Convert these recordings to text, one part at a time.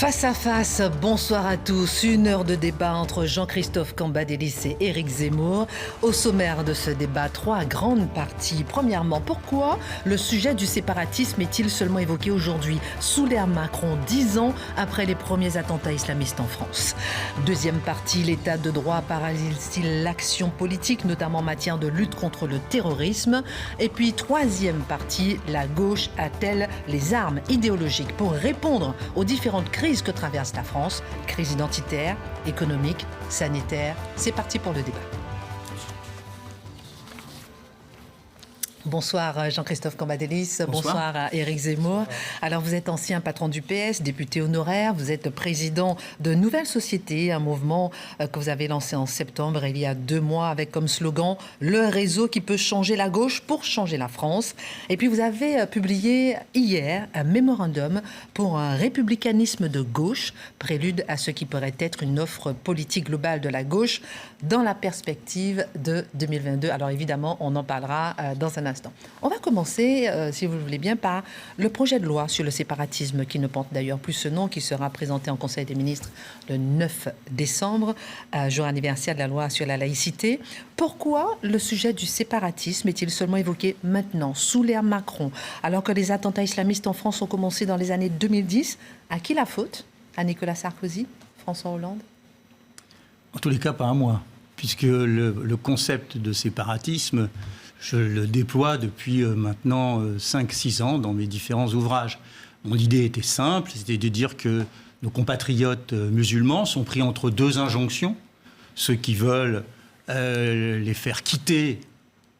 Face à face, bonsoir à tous. Une heure de débat entre Jean-Christophe Cambadélis et Éric Zemmour. Au sommaire de ce débat, 3 grandes parties. Premièrement, pourquoi le sujet du séparatisme est-il seulement évoqué aujourd'hui, sous l'ère Macron, 10 ans après les premiers attentats islamistes en France? Deuxième partie, l'état de droit paralyse-t-il l'action politique, notamment en matière de lutte contre le terrorisme? Et puis, troisième partie, la gauche a-t-elle les armes idéologiques pour répondre aux différentes crises que traverse la France, crise identitaire, économique, sanitaire? C'est parti pour le débat. Bonsoir Jean-Christophe Cambadélis, bonsoir à Éric Zemmour. Alors vous êtes ancien patron du PS, député honoraire, vous êtes président de Nouvelle Société, un mouvement que vous avez lancé en septembre il y a 2 mois avec comme slogan « Le réseau qui peut changer la gauche pour changer la France ». Et puis vous avez publié hier un mémorandum pour un républicanisme de gauche, prélude à ce qui pourrait être une offre politique globale de la gauche dans la perspective de 2022. Alors évidemment, on en parlera dans un instant. On va commencer, si vous le voulez bien, par le projet de loi sur le séparatisme, qui ne porte d'ailleurs plus ce nom, qui sera présenté en Conseil des ministres le 9 décembre, jour anniversaire de la loi sur la laïcité. Pourquoi le sujet du séparatisme est-il seulement évoqué maintenant, sous l'ère Macron, alors que les attentats islamistes en France ont commencé dans les années 2010? À qui la faute? À Nicolas Sarkozy? François Hollande? En tous les cas, pas à moi, puisque le concept de séparatisme, je le déploie depuis maintenant 5-6 ans dans mes différents ouvrages. Mon idée était simple, c'était de dire que nos compatriotes musulmans sont pris entre 2 injonctions. Ceux qui veulent les faire quitter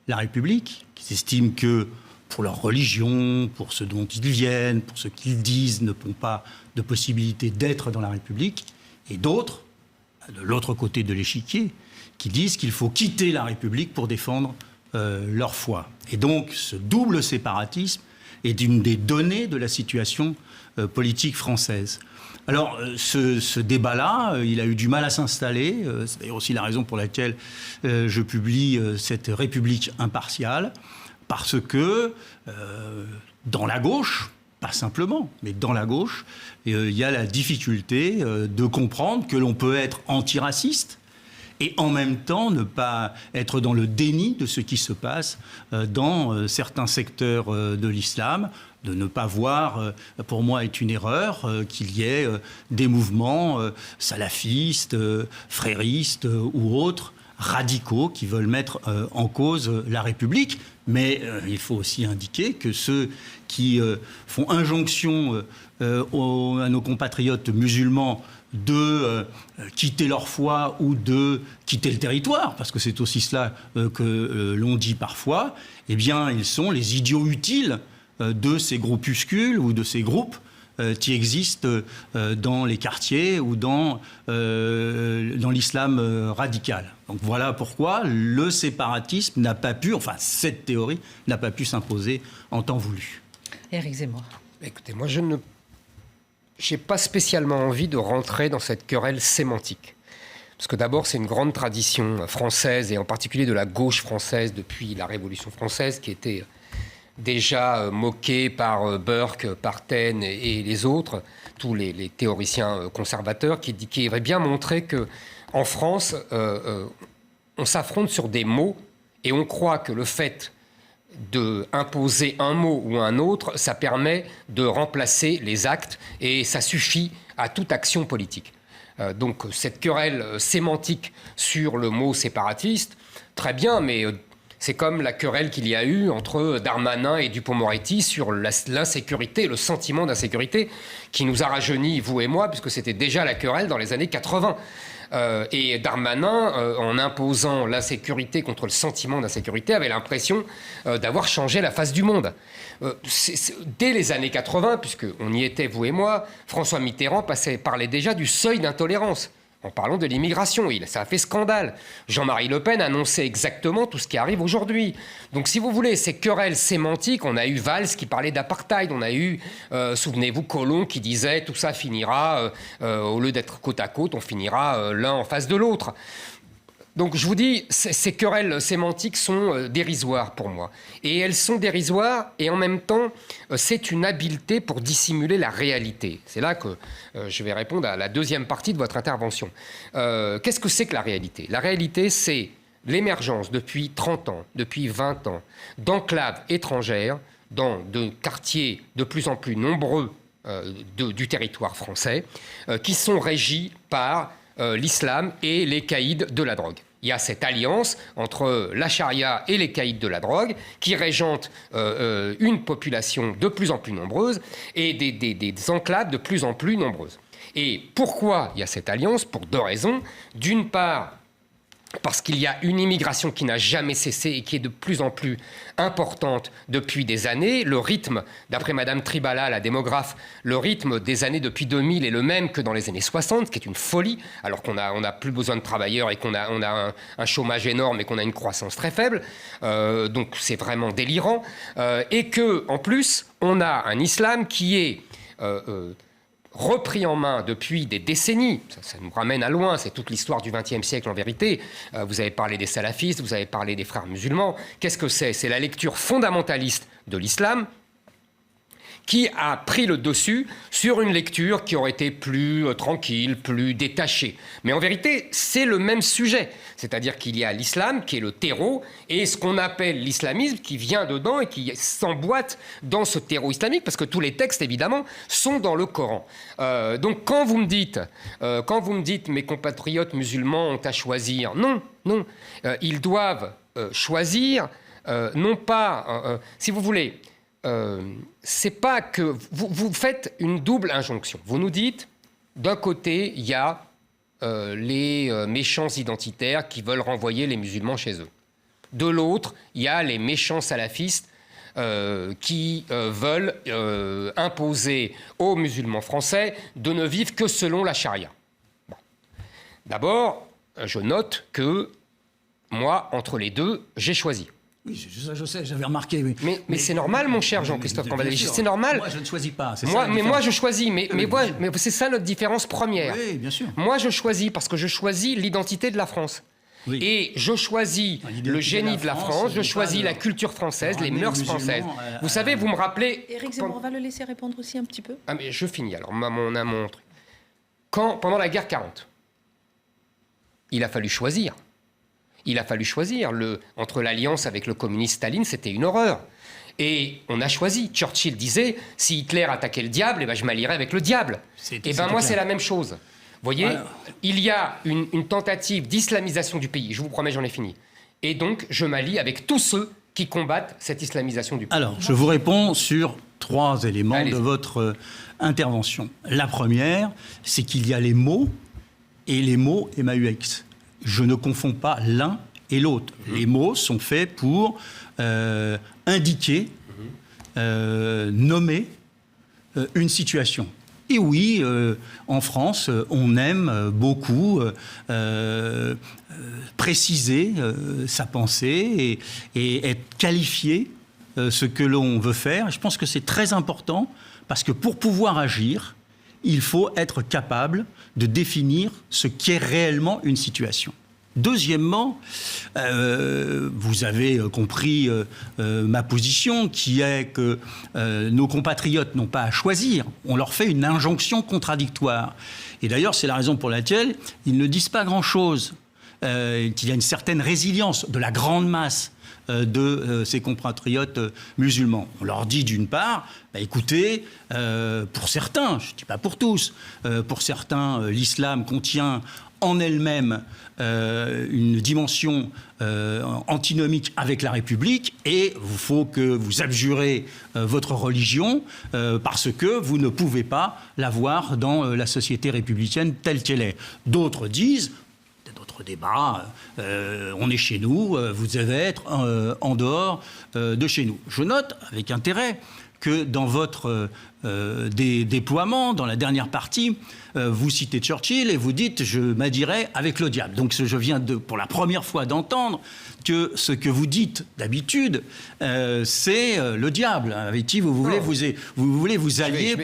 la République, qui estiment que pour leur religion, pour ce dont ils viennent, pour ce qu'ils disent, ne n'ont pas de possibilité d'être dans la République, et d'autres, de l'autre côté de l'échiquier, qui disent qu'il faut quitter la République pour défendre leur foi. Et donc, ce double séparatisme est une des données de la situation politique française. Alors, ce débat-là, il a eu du mal à s'installer. C'est d'ailleurs aussi la raison pour laquelle je publie cette République impartiale, parce que dans la gauche, pas simplement, mais dans la gauche, il y a la difficulté de comprendre que l'on peut être antiraciste et en même temps ne pas être dans le déni de ce qui se passe dans certains secteurs de l'islam, de ne pas voir, pour moi, est une erreur, qu'il y ait des mouvements salafistes, fréristes ou autres, radicaux, qui veulent mettre en cause la République. Mais il faut aussi indiquer que ceux qui font injonction à nos compatriotes musulmans de quitter leur foi ou de quitter le territoire, parce que c'est aussi cela que l'on dit parfois, eh bien, ils sont les idiots utiles de ces groupuscules ou de ces groupes qui existent dans les quartiers ou dans l'islam radical. Donc voilà pourquoi le séparatisme n'a pas pu, enfin cette théorie n'a pas pu s'imposer en temps voulu. Éric Zemmour. Écoutez, moi je n'ai pas spécialement envie de rentrer dans cette querelle sémantique. Parce que d'abord, c'est une grande tradition française, et en particulier de la gauche française depuis la Révolution française, qui était déjà moquée par Burke, par Taine et les autres, tous les théoriciens conservateurs, qui avaient bien montré qu'en France, on s'affronte sur des mots, et on croit que le fait d'imposer un mot ou un autre, ça permet de remplacer les actes et ça suffit à toute action politique. Donc cette querelle sémantique sur le mot séparatiste, très bien, mais c'est comme la querelle qu'il y a eu entre Darmanin et Dupond-Moretti sur l'insécurité, le sentiment d'insécurité qui nous a rajeunis, vous et moi, puisque c'était déjà la querelle dans les années 80. Et Darmanin, en imposant l'insécurité contre le sentiment d'insécurité, avait l'impression d'avoir changé la face du monde. Dès les années 80, puisqu'on y était, vous et moi, François Mitterrand parlait déjà du seuil d'intolérance. En parlant de l'immigration, ça a fait scandale. Jean-Marie Le Pen annonçait exactement tout ce qui arrive aujourd'hui. Donc, si vous voulez, ces querelles sémantiques, on a eu Valls qui parlait d'apartheid, on a eu, souvenez-vous, Collomb qui disait tout ça finira, au lieu d'être côte à côte, on finira l'un en face de l'autre. Donc je vous dis, ces querelles sémantiques sont dérisoires pour moi. Et elles sont dérisoires et en même temps, c'est une habileté pour dissimuler la réalité. C'est là que je vais répondre à la deuxième partie de votre intervention. Qu'est-ce que c'est que la réalité ? La réalité, c'est l'émergence depuis 30 ans, depuis 20 ans, d'enclaves étrangères dans de quartiers de plus en plus nombreux du territoire français, qui sont régis par l'islam et les caïds de la drogue. Il y a cette alliance entre la charia et les caïds de la drogue qui régente une population de plus en plus nombreuse et des enclaves de plus en plus nombreuses. Et pourquoi il y a cette alliance ? Pour deux raisons. D'une part, parce qu'il y a une immigration qui n'a jamais cessé et qui est de plus en plus importante depuis des années. Le rythme, d'après Madame Tribala, la démographe, le rythme des années depuis 2000 est le même que dans les années 60, ce qui est une folie, alors qu'on n'a plus besoin de travailleurs et qu'on a un chômage énorme et qu'on a une croissance très faible. Donc c'est vraiment délirant. Et qu'en plus, on a un islam qui est repris en main depuis des décennies. Ça nous ramène à loin, c'est toute l'histoire du XXe siècle en vérité. Vous avez parlé des salafistes, vous avez parlé des frères musulmans. Qu'est-ce que c'est ? C'est la lecture fondamentaliste de l'islam qui a pris le dessus sur une lecture qui aurait été plus tranquille, plus détachée. Mais en vérité, c'est le même sujet. C'est-à-dire qu'il y a l'islam, qui est le terreau, et ce qu'on appelle l'islamisme, qui vient dedans et qui s'emboîte dans ce terreau islamique, parce que tous les textes, évidemment, sont dans le Coran. Donc quand vous me dites, mes compatriotes musulmans ont à choisir, non. Ils doivent choisir, non pas, si vous voulez, c'est pas que vous faites une double injonction. Vous nous dites, d'un côté, il y a les méchants identitaires qui veulent renvoyer les musulmans chez eux. De l'autre, il y a les méchants salafistes qui veulent imposer aux musulmans français de ne vivre que selon la charia. Bon. D'abord, je note que moi, entre les deux, j'ai choisi. Oui, je sais, j'avais remarqué. Oui. Mais c'est normal, mon cher Jean-Christophe Cambadélis, c'est normal. Moi, je ne choisis pas. Moi, je choisis, mais c'est ça notre différence première. Oui, bien sûr. Moi, je choisis parce que je choisis l'identité de la France. Oui. Et je choisis le génie de la France, je choisis la culture française, les mœurs françaises. Vous savez, vous me rappelez... Éric Zemmour, on va le laisser répondre aussi un petit peu. Ah, mais je finis alors, mon truc. Pendant la guerre 40, il a fallu choisir. Entre l'alliance avec le communiste Staline, c'était une horreur. Et on a choisi. Churchill disait, si Hitler attaquait le diable, je m'allierais avec le diable. Et moi, c'est la même chose. Vous voyez, il y a une tentative d'islamisation du pays. Je vous promets, j'en ai fini. Et donc, je m'allie avec tous ceux qui combattent cette islamisation du pays. Alors, je vous réponds sur 3 éléments de votre intervention. La première, c'est qu'il y a les mots et les mots MAUX. Je ne confonds pas l'un et l'autre. Les mots sont faits pour indiquer, nommer une situation. Et oui, en France, on aime beaucoup préciser sa pensée et être qualifié ce que l'on veut faire. Je pense que c'est très important parce que pour pouvoir agir, il faut être capable de définir ce qu'est réellement une situation. Deuxièmement, vous avez compris ma position, qui est que nos compatriotes n'ont pas à choisir. On leur fait une injonction contradictoire. Et d'ailleurs, c'est la raison pour laquelle ils ne disent pas grand-chose. Qu'il y a une certaine résilience de la grande masse de ces compatriotes musulmans. On leur dit d'une part, écoutez, pour certains, je ne dis pas pour tous, pour certains, l'islam contient en elle-même une dimension antinomique avec la République et il faut que vous abjurez votre religion parce que vous ne pouvez pas l'avoir dans la société républicaine telle qu'elle est. D'autres disent, d'autres débats, on est chez nous, vous devez être en dehors de chez nous. Je note avec intérêt que dans votre déploiement, dans la dernière partie, vous citez Churchill et vous dites « je m'adirais avec le diable ». Donc je viens pour la première fois d'entendre que ce que vous dites d'habitude, c'est le diable avec qui vous voulez vous allier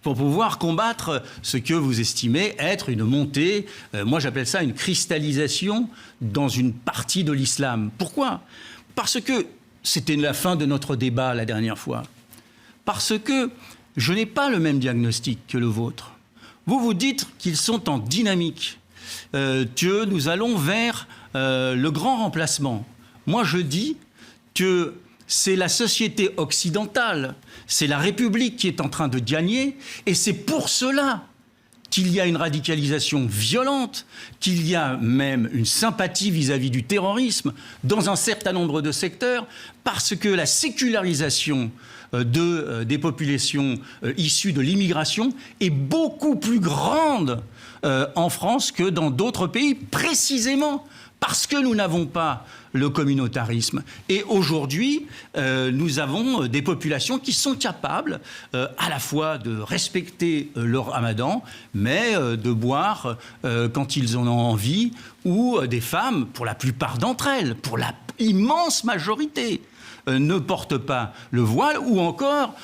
pour pouvoir combattre ce que vous estimez être une montée, moi j'appelle ça une cristallisation dans une partie de l'islam. Pourquoi ? Parce que c'était la fin de notre débat la dernière fois. Parce que je n'ai pas le même diagnostic que le vôtre. Vous vous dites qu'ils sont en dynamique, que nous allons vers le grand remplacement. Moi, je dis que c'est la société occidentale, c'est la République qui est en train de gagner, et c'est pour cela qu'il y a une radicalisation violente, qu'il y a même une sympathie vis-à-vis du terrorisme dans un certain nombre de secteurs, parce que la sécularisation des populations issues de l'immigration est beaucoup plus grande en France que dans d'autres pays, précisément parce que nous n'avons pas le communautarisme. Et aujourd'hui, nous avons des populations qui sont capables à la fois de respecter leur ramadan, mais de boire quand ils en ont envie, ou des femmes, pour la plupart d'entre elles, pour la immense majorité, ne portent pas le voile, ou encore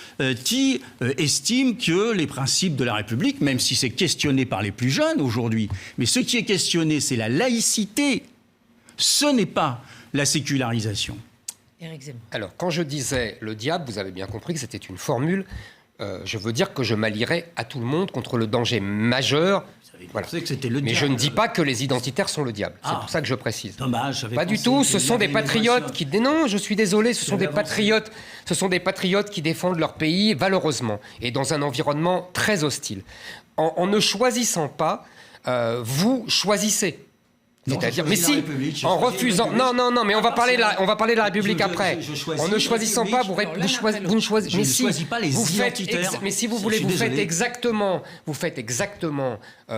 qui estiment que les principes de la République, même si c'est questionné par les plus jeunes aujourd'hui, mais ce qui est questionné, c'est la laïcité, ce n'est pas la sécularisation. Éric Zemmour. Alors, quand je disais le diable, vous avez bien compris que c'était une formule. Je veux dire que je m'allierais à tout le monde contre le danger majeur. Voilà. Que c'était le Mais diable. je ne dis pas que les identitaires sont le diable. C'est pour ça que je précise. Dommage. Pas du tout. Ce sont des patriotes qui... Non, je suis désolé. Ce sont des patriotes. Ce sont des patriotes qui défendent leur pays valeureusement et dans un environnement très hostile. En ne choisissant pas, vous choisissez. C'est-à-dire, mais si, en refusant, non, mais on va parler de la République après. En ne choisissant pas, vous ne choisissez, mais si, pas les identitaires. Mais si vous voulez, vous faites exactement,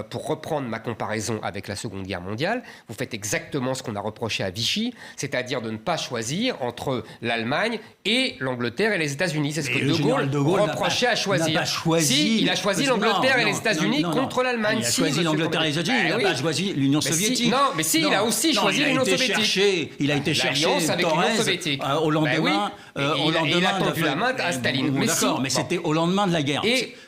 pour reprendre ma comparaison avec la Seconde Guerre mondiale, vous faites exactement ce qu'on a reproché à Vichy, c'est-à-dire de ne pas choisir entre l'Allemagne et l'Angleterre et les États-Unis. C'est ce que De Gaulle reprochait à choisir. Si, il a choisi l'Europe et les États-Unis contre l'Allemagne. Il a choisi l'Angleterre et les États-unis, il n'a pas choisi l'Union soviétique. Mais si, il a aussi choisi l'Union soviétique. Il a été chercher avec l'Union soviétique. Au lendemain. Il a tendu la main à Staline. D'accord, mais c'était au lendemain de la guerre.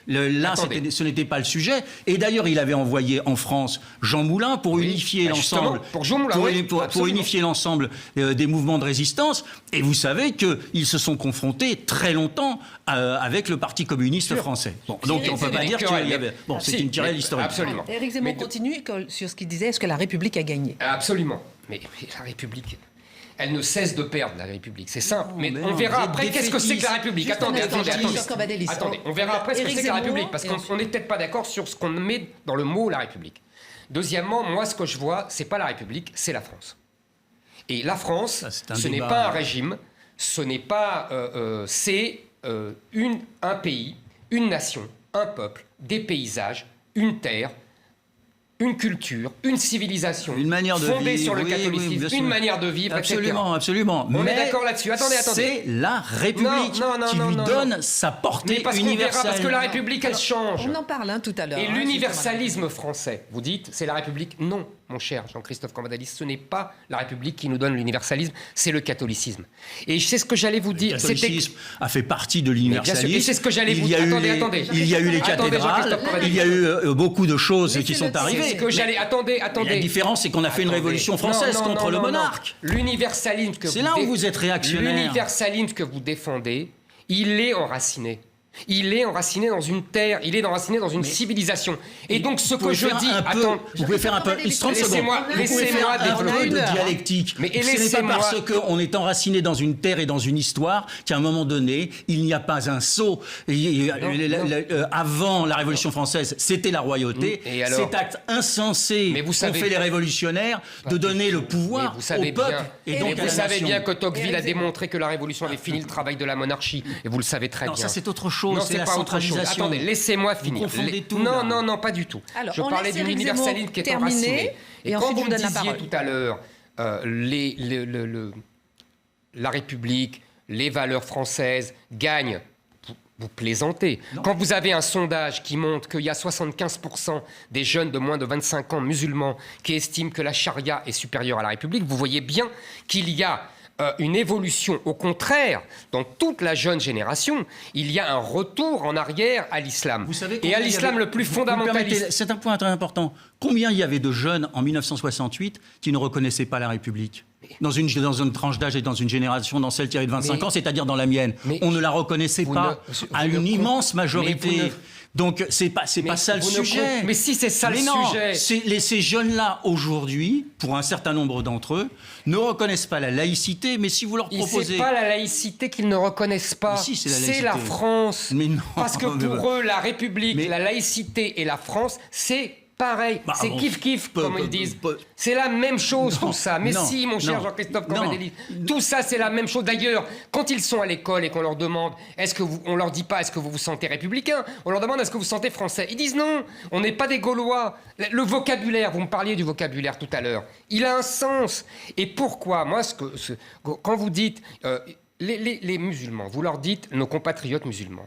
Là, ce n'était pas le sujet. Et d'ailleurs, il avait envoyé en France Jean Moulin pour unifier l'ensemble. Pour unifier l'ensemble des mouvements de résistance. Et vous savez qu'ils se sont confrontés très longtemps avec le Parti communiste français. Bon, donc on ne peut pas dire qu'il y avait. Bon, c'est une querelle historique. Absolument. Éric Zemmour continue sur ce qu'il disait. Est-ce que la République a gagné ? Absolument. Mais la République, elle ne cesse de perdre, la République. C'est simple. Mais on verra après qu'est-ce que c'est que la République. Attendez. On verra après ce que c'est que la République. Parce qu'on n'est peut-être pas d'accord sur ce qu'on met dans le mot la République. Deuxièmement, moi, ce que je vois, c'est pas la République, c'est la France. Et la France, ce n'est pas un régime, ce n'est pas... c'est un pays, une nation, un peuple, des paysages, une terre, une culture, une civilisation, une manière de fondée vivre, sur le catholicisme, une manière de vivre, absolument, etc. Absolument. On est d'accord là-dessus. Attendez. C'est la République qui lui donne sa portée universelle. Parce que la République, elle change. On en parle tout à l'heure. Et l'universalisme français, vous dites, c'est la République ? Non, mon cher Jean-Christophe Cambadélis, ce n'est pas la République qui nous donne l'universalisme, c'est le catholicisme. Et c'est ce que j'allais vous dire. Le catholicisme a fait partie de l'universalisme. Et c'est ce que j'allais vous dire. Attendez. Il y a eu les cathédrales, il y a eu beaucoup de choses qui sont arrivées. C'est ce que j'allais... Attendez. La différence, c'est qu'on a fait une révolution française contre le monarque. L'universalisme que c'est là où vous êtes réactionnaire. L'universalisme que vous défendez, il est enraciné. Il est enraciné dans une terre, il est enraciné dans une civilisation. Et donc ce que je dis... Vous pouvez faire un peu... 30 secondes. Laissez-moi développer de dialectique. Mais ce n'est pas parce qu'on est enraciné dans une terre et dans une histoire qu'à un moment donné, il n'y a pas un saut. Avant la Révolution française, c'était la royauté. Cet acte insensé qu'ont fait les révolutionnaires de donner le pouvoir au peuple et donc à la nation. Vous savez bien que Tocqueville a démontré que la Révolution avait fini le travail de la monarchie. Et vous le savez très bien. Ça, c'est autre chose. Non, c'est la pas centralisation. Attendez, laissez-moi finir. Non, pas du tout. Alors, je parlais d'une universalisme qui est enraciné. Et quand vous me disiez tout à l'heure, la République, les valeurs françaises gagnent Vous plaisantez. Non. Quand vous avez un sondage qui montre qu'il y a 75% des jeunes de moins de 25 ans musulmans qui estiment que la charia est supérieure à la République, vous voyez bien qu'il y a une évolution. Au contraire, dans toute la jeune génération, il y a un retour en arrière à l'islam. Vous savez et à l'islam le plus fondamentaliste. C'est un point très important. Combien il y avait de jeunes en 1968 qui ne reconnaissaient pas la République ? Dans une tranche d'âge et dans une génération, dans celle qui avait 25 ans, c'est-à-dire dans la mienne. On ne la reconnaissait pas à une immense majorité. Donc, c'est pas ça le sujet. Mais si c'est ça le sujet. Ces jeunes-là, aujourd'hui, pour un certain nombre d'entre eux, ne reconnaissent pas la laïcité, mais si vous leur proposez... C'est pas la laïcité qu'ils ne reconnaissent pas. Si, c'est la France. Mais non. Parce que pour eux, la République, la laïcité et la France, c'est pareil. C'est kiff-kiff, comme ils disent. C'est la même chose, tout ça. Mais si, mon cher Jean-Christophe Cambadélis, tout ça, c'est la même chose. D'ailleurs, quand ils sont à l'école et qu'on leur demande, on leur dit pas, est-ce que vous vous sentez républicain ? On leur demande, est-ce que vous vous sentez français ? Ils disent non, on n'est pas des Gaulois. Le vocabulaire, vous me parliez du vocabulaire tout à l'heure, il a un sens. Et pourquoi ? Moi, quand vous dites les musulmans, vous leur dites nos compatriotes musulmans.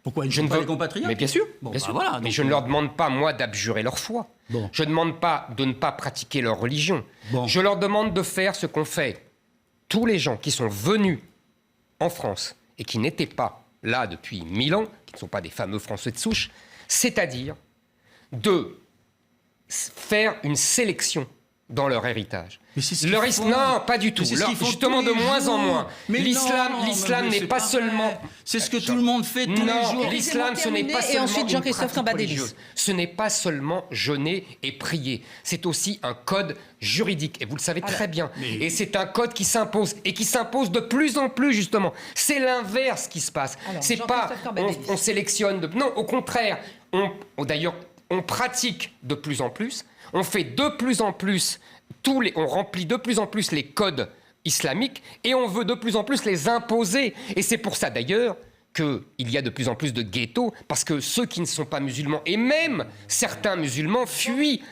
Pourquoi ils ne sont pas les compatriotes ? Mais bien sûr, bon, bien sûr. Voilà, mais je ne leur demande pas, moi, d'abjurer leur foi. Bon. Je ne demande pas de ne pas pratiquer leur religion. Bon. Je leur demande de faire ce qu'ont fait tous les gens qui sont venus en France et qui n'étaient pas là depuis 1000 ans, qui ne sont pas des fameux Français de souche, c'est-à-dire de faire une sélection dans leur héritage. Mais c'est non, pas du tout. Justement, de moins en moins. L'islam n'est pas seulement... C'est ce que tout le monde fait tous les jours. L'islam, ce n'est pas seulement et ensuite Jean-Christophe Cambadélis. Ce n'est pas seulement jeûner et prier. C'est aussi un code juridique. Et vous le savez très bien. Et c'est un code qui s'impose. Et qui s'impose de plus en plus, justement. C'est l'inverse qui se passe. C'est pas... On sélectionne... Non, au contraire. D'ailleurs, on pratique de plus en plus. On fait de plus en plus... on remplit de plus en plus les codes islamiques et on veut de plus en plus les imposer. Et c'est pour ça d'ailleurs qu'il y a de plus en plus de ghettos, parce que ceux qui ne sont pas musulmans, et même certains musulmans, fuient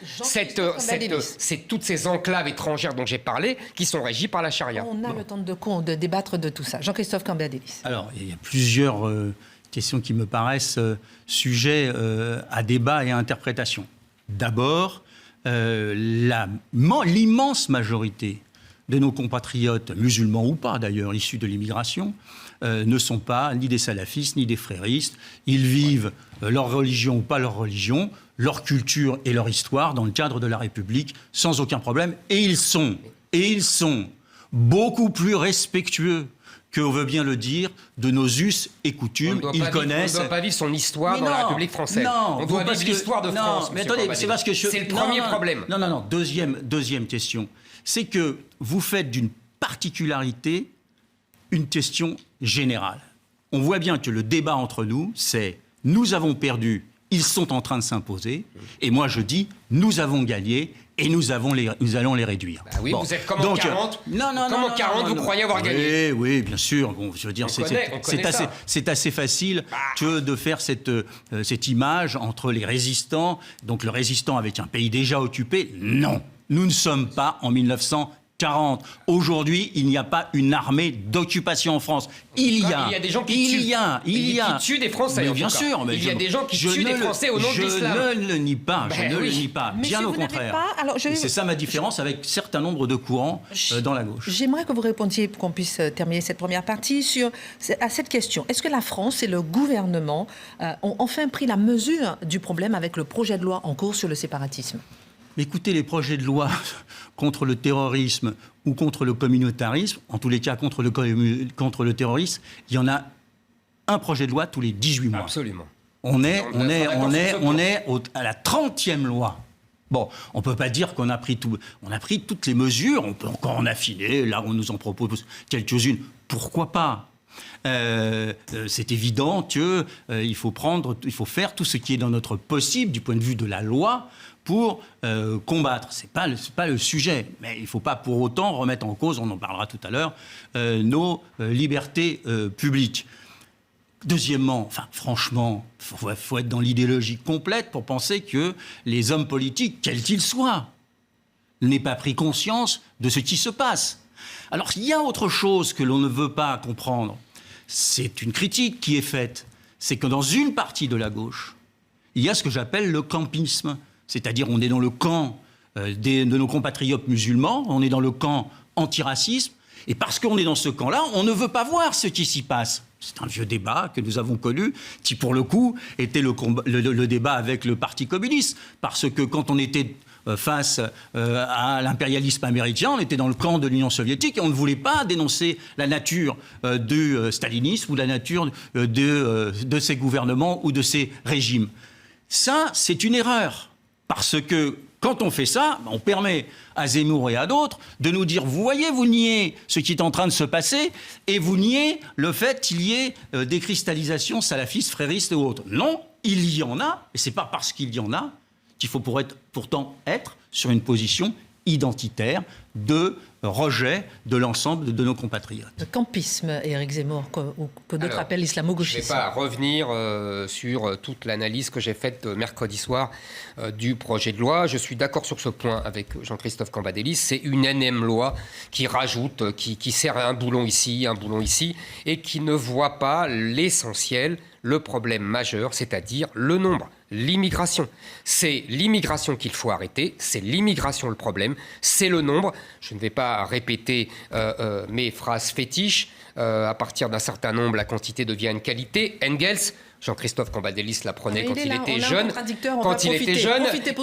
toutes ces enclaves étrangères dont j'ai parlé, qui sont régies par la charia. On a le temps de débattre de tout ça. Jean-Christophe Cambadélis. Alors, il y a plusieurs questions qui me paraissent sujets à débat et à interprétation. D'abord, l'immense majorité de nos compatriotes, musulmans ou pas d'ailleurs, issus de l'immigration, ne sont pas ni des salafistes ni des fréristes. Ils vivent leur religion ou pas leur religion, leur culture et leur histoire dans le cadre de la République sans aucun problème. Et ils sont beaucoup plus respectueux qu'on veut bien le dire, de nos us et coutumes. Ils connaissent... On ne doit pas vivre son histoire dans la République française. On doit vivre l'histoire de France. Mais attendez, c'est parce que c'est le premier problème. Non. Deuxième question. C'est que vous faites d'une particularité une question générale. On voit bien que le débat entre nous, c'est « nous avons perdu, ils sont en train de s'imposer » et moi je dis « nous avons gagné » et nous allons les réduire. Bah oui, vous êtes comme en 40. Comme en 40, vous croyez avoir gagné. Oui, bien sûr. Bon, je veux dire, c'est assez facile que de faire cette image entre les résistants, donc le résistant avec un pays déjà occupé. Non, nous ne sommes pas en 1940. Aujourd'hui, il n'y a pas une armée d'occupation en France. Il y a des gens qui tuent des Français. Mais bien sûr. Il y a des gens qui tuent des Français au nom de l'islam. Je ne le nie pas. Bien au contraire. C'est ça ma différence avec certain nombre de courants dans la gauche. J'aimerais que vous répondiez, pour qu'on puisse terminer cette première partie, à cette question. Est-ce que la France et le gouvernement ont enfin pris la mesure du problème avec le projet de loi en cours sur le séparatisme ? Écoutez, les projets de loi contre le terrorisme ou contre le communautarisme, en tous les cas contre le terrorisme, il y en a un projet de loi tous les 18 mois. Absolument. On est à la 30e loi. Bon, on ne peut pas dire qu'on a pris tout. On a pris toutes les mesures, on peut encore en affiner, là on nous en propose quelques-unes. Pourquoi pas ? C'est évident qu'il faut faire tout ce qui est dans notre possible du point de vue de la loi pour combattre. C'est pas le sujet, mais il ne faut pas pour autant remettre en cause, on en parlera tout à l'heure, nos libertés publiques. Deuxièmement, franchement, faut être dans l'idéologie complète pour penser que les hommes politiques, quels qu'ils soient, n'aient pas pris conscience de ce qui se passe. Alors, il y a autre chose que l'on ne veut pas comprendre. C'est une critique qui est faite. c'est que dans une partie de la gauche, il y a ce que j'appelle le campisme. C'est-à-dire on est dans le camp de nos compatriotes musulmans, on est dans le camp antiracisme, et parce qu'on est dans ce camp-là, on ne veut pas voir ce qui s'y passe. C'est un vieux débat que nous avons connu, qui pour le coup était le débat avec le Parti communiste. Parce que quand on était face à l'impérialisme américain, on était dans le camp de l'Union soviétique et on ne voulait pas dénoncer la nature du stalinisme ou la nature de ces gouvernements ou de ces régimes. Ça, c'est une erreur. Parce que quand on fait ça, on permet à Zemmour et à d'autres de nous dire, vous voyez, vous niez ce qui est en train de se passer et vous niez le fait qu'il y ait des cristallisations salafistes, fréristes et autres. Non, il y en a, et ce n'est pas parce qu'il y en a qu'il faut pourtant être sur une position identitaire de rejet de l'ensemble de nos compatriotes. Le campisme, Éric Zemmour, que d'autres appellent l'islamo-gauchisme. Je ne vais pas revenir sur toute l'analyse que j'ai faite mercredi soir du projet de loi. Je suis d'accord sur ce point avec Jean-Christophe Cambadélis. C'est une énième loi qui rajoute, qui sert à un boulon ici, et qui ne voit pas l'essentiel, le problème majeur, c'est-à-dire le nombre. L'immigration. C'est l'immigration qu'il faut arrêter, c'est l'immigration le problème, c'est le nombre. Je ne vais pas répéter mes phrases fétiches. À partir d'un certain nombre, la quantité devient une qualité. Engels, Jean-Christophe Cambadélis l'apprenait quand il était jeune.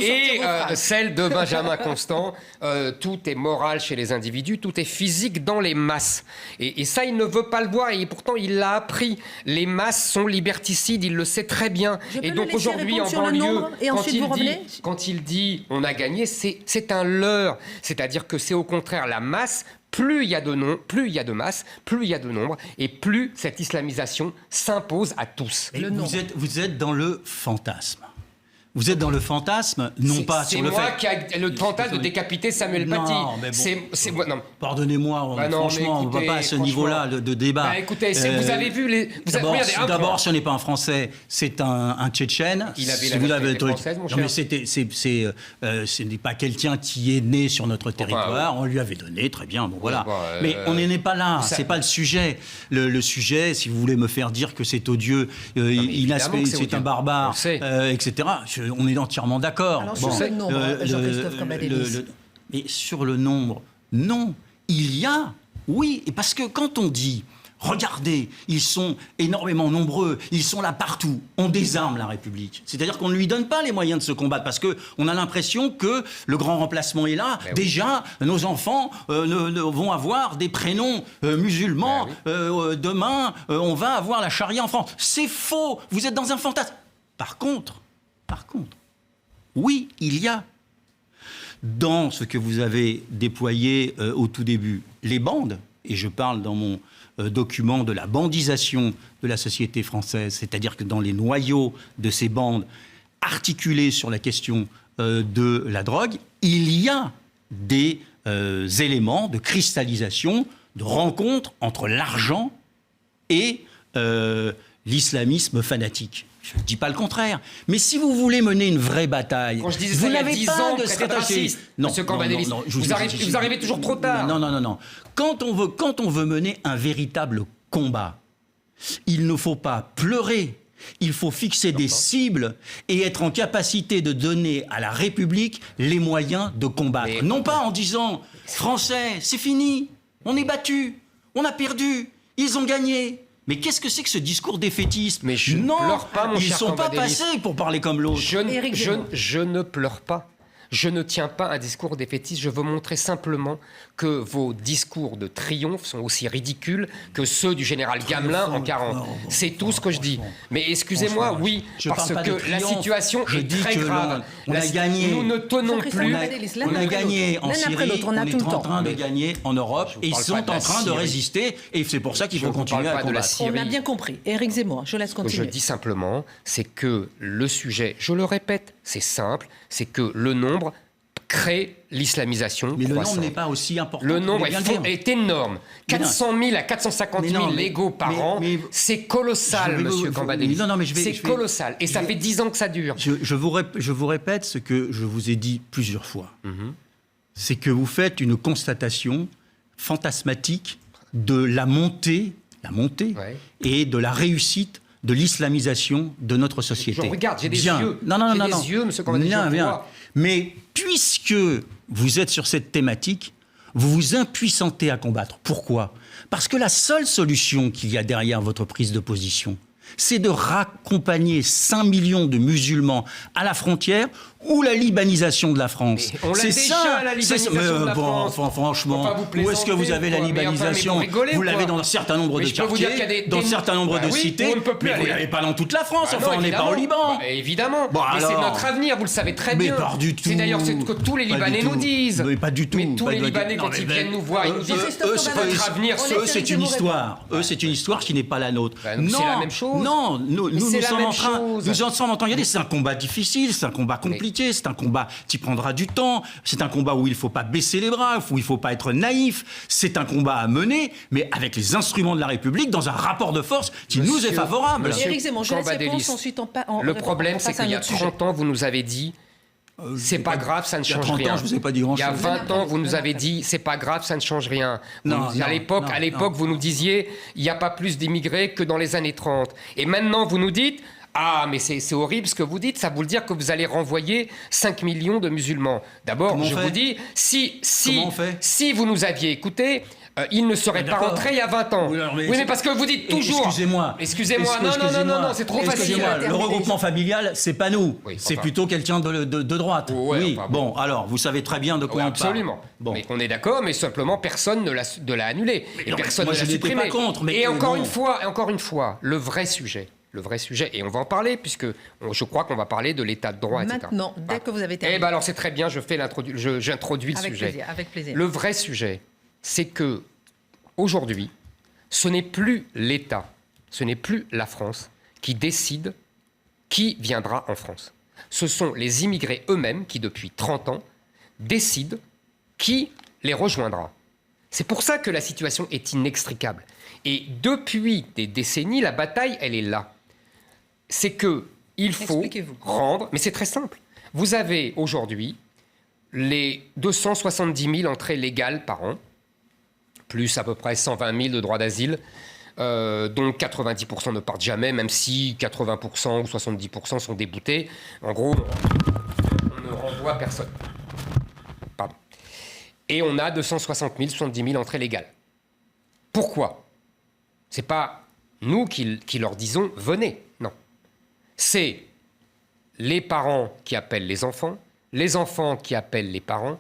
Et celle de Benjamin Constant, tout est moral chez les individus, tout est physique dans les masses. Et ça, il ne veut pas le voir, et pourtant il l'a appris. Les masses sont liberticides, il le sait très bien. Et donc aujourd'hui, en banlieue, quand il dit on a gagné, c'est un leurre. C'est-à-dire que c'est au contraire la masse. Plus il y a de masse, plus il y a de nombre, et plus cette islamisation s'impose à tous. Et vous êtes dans le fantasme. Vous êtes dans le fantasme, non pas sur le fait... C'est moi qui ai le fantasme de décapiter Samuel Paty. Non, pardonnez-moi, franchement, on ne va pas à ce niveau-là de débat. Écoutez, vous avez vu... D'abord, ce n'est pas un Français, c'est un Tchétchène. Il avait la nationalité française, mon cher. Non, mais ce n'est pas quelqu'un qui est né sur notre territoire. On lui avait donné, très bien, bon voilà. Mais on n'en est pas là, c'est pas le sujet. Le sujet, si vous voulez me faire dire que c'est odieux, c'est un barbare, etc., on est entièrement d'accord. Alors, sur le nombre, Jean-Christophe Cambadélis. Mais sur le nombre, non. Il y a, oui, et parce que quand on dit, regardez, ils sont énormément nombreux, ils sont là partout, on désarme la République. C'est-à-dire qu'on ne lui donne pas les moyens de se combattre, parce qu'on a l'impression que le grand remplacement est là. Déjà, nos enfants vont avoir des prénoms musulmans. Demain, on va avoir la charia en France. C'est faux, vous êtes dans un fantasme. Par contre, oui, il y a, dans ce que vous avez déployé au tout début, les bandes, et je parle dans mon document de la bandisation de la société française, c'est-à-dire que dans les noyaux de ces bandes articulées sur la question de la drogue, il y a des éléments de cristallisation, de rencontre entre l'argent et l'islamisme fanatique. Je ne dis pas le contraire. Mais si vous voulez mener une vraie bataille, quand je disais vous ça, n'avez pas de stratégie. Non, vous arrivez toujours trop tard. Non. Quand on veut mener un véritable combat, il ne faut pas pleurer. Il faut fixer des cibles et être en capacité de donner à la République les moyens de combattre. Mais non pas en disant « Français, c'est fini, on est battus, on a perdu, ils ont gagné ». Mais qu'est-ce que c'est que ce discours défaitiste? Mais je ne pleure pas, mon cher ils ne sont pas passés pour parler comme l'autre. Je ne pleure pas. Je ne tiens pas un discours défaitiste. Je veux montrer simplement que vos discours de triomphe sont aussi ridicules que ceux du général Gamelin en 40. C'est tout ce que je dis. Mais excusez-moi, oui, parce que la situation est très grave. On a gagné. Nous ne tenons plus. On a gagné en Syrie, on est en train de gagner en Europe. Et ils sont en train de résister. Et c'est pour ça qu'il faut continuer à combattre. On a bien compris. Éric Zemmour, je laisse continuer. Ce que je dis simplement, c'est que le sujet, je le répète, c'est simple, c'est que le nombre crée l'islamisation. Mais le nombre n'est pas aussi important. Le nombre est énorme. 400 000 à 450 000 légaux par an, c'est colossal, monsieur Cambadélis. C'est colossal. Et ça fait 10 ans que ça dure. Je vous répète ce que je vous ai dit plusieurs fois. C'est que vous faites une constatation fantasmatique de la montée et de la réussite de l'islamisation de notre société. Je regarde, j'ai des Bien. yeux. Non, J'ai des yeux, monsieur Cambadélis, Bien, on bien. voit. Mais puisque vous êtes sur cette thématique, vous vous impuissantez à combattre. Pourquoi ? Parce que la seule solution qu'il y a derrière votre prise de position, c'est de raccompagner 5 millions de musulmans à la frontière ou la libanisation de la France. Mais on l'a c'est déjà, ça, la libanisation de la France. Franchement, Enfin, vous où est-ce que vous avez la plaisantez, quoi. libanisation? Mais enfin, mais Vous vous l'avez rigolez, dans un certain nombre Mais de je peux vous quartiers, dire qu'il y a des- dans un certain nombre Bah de oui, cités, où on ne peut plus mais vous aller. l'avez pas dans toute la France. Bah Enfin, non, on n'est pas évidemment. au Liban. Bah, évidemment. Bon, mais c'est alors. notre avenir, vous le savez très Mais bien. pas du tout. C'est d'ailleurs ce que tous les Pas du Libanais tout. nous disent. Mais pas du tout. Mais tous Pas les du tout. Libanais, Non, quand mais ils ben, viennent nous voir, ils nous disent Christophe c'est notre avenir. on laisse c'est Éric une Zemmour histoire. C'est une histoire qui n'est pas la nôtre. Bah, c'est la même chose. Non, nous c'est la sommes même en train. chose. Nous en sommes en train. Regardez, c'est un combat difficile, c'est un combat compliqué, c'est un combat qui prendra du temps. C'est un combat où il ne faut pas baisser les bras, où il ne faut pas être naïf. C'est un combat à mener, mais avec les instruments de la République, dans un rapport de force qui nous est favorable. Monsieur Éric Zemmour, je laisse Cambadélis, réponse, ensuite Le problème, c'est qu'il y a 30 ans, vous nous avez dit c'est pas grave, ça ne il y a change 30 rien. ans, je vous ai pas dit grand-chose. Il y a 20 ans, vous nous avez dit c'est pas grave, ça ne change rien. Non, À l'époque, non. vous nous disiez il n'y a pas plus d'immigrés que dans les années 30. Et maintenant, vous nous dites ah, mais c'est horrible ce que vous dites, ça veut dire que vous allez renvoyer 5 millions de musulmans. D'abord, Comment on je fait vous dis, Comment on fait si vous nous aviez écouté, il ne serait pas D'accord. rentré il y a 20 ans. Oui, alors, mais mais parce que vous dites toujours... Excusez-moi. Non, c'est trop facile. Excusez-moi, le regroupement familial, c'est pas nous. Oui, c'est enfin. plutôt quelqu'un de droite. Ouais, oui, enfin, bon, alors, vous savez très bien de quoi Oui, on parle. absolument. Bon. Mais on est d'accord, mais simplement personne ne l'a annulé. Et non, mais personne moi, ne l'a je n'étais supprimé. pas contre, mais et encore bon. une fois, le vrai sujet, et on va en parler, puisque je crois qu'on va parler de l'état de droit, etc. Maintenant, dès que vous avez terminé. Eh bien alors c'est très bien, j'introduis le Avec sujet. plaisir, avec plaisir. Le vrai sujet, c'est que aujourd'hui, ce n'est plus l'État, ce n'est plus la France qui décide qui viendra en France. Ce sont les immigrés eux-mêmes qui, depuis 30 ans, décident qui les rejoindra. C'est pour ça que la situation est inextricable. Et depuis des décennies, la bataille, elle est là. C'est qu'il faut Expliquez-vous. rendre... Mais c'est très simple. Vous avez aujourd'hui les 270 000 entrées légales par an, plus à peu près 120 000 de droits d'asile, dont 90% ne partent jamais, même si 80% ou 70% sont déboutés. En gros, on ne renvoie personne. Pardon. Et on a 260 000, 70 000 entrées légales. Pourquoi ? C'est pas nous qui leur disons « venez », non. C'est les parents qui appellent les enfants qui appellent les parents,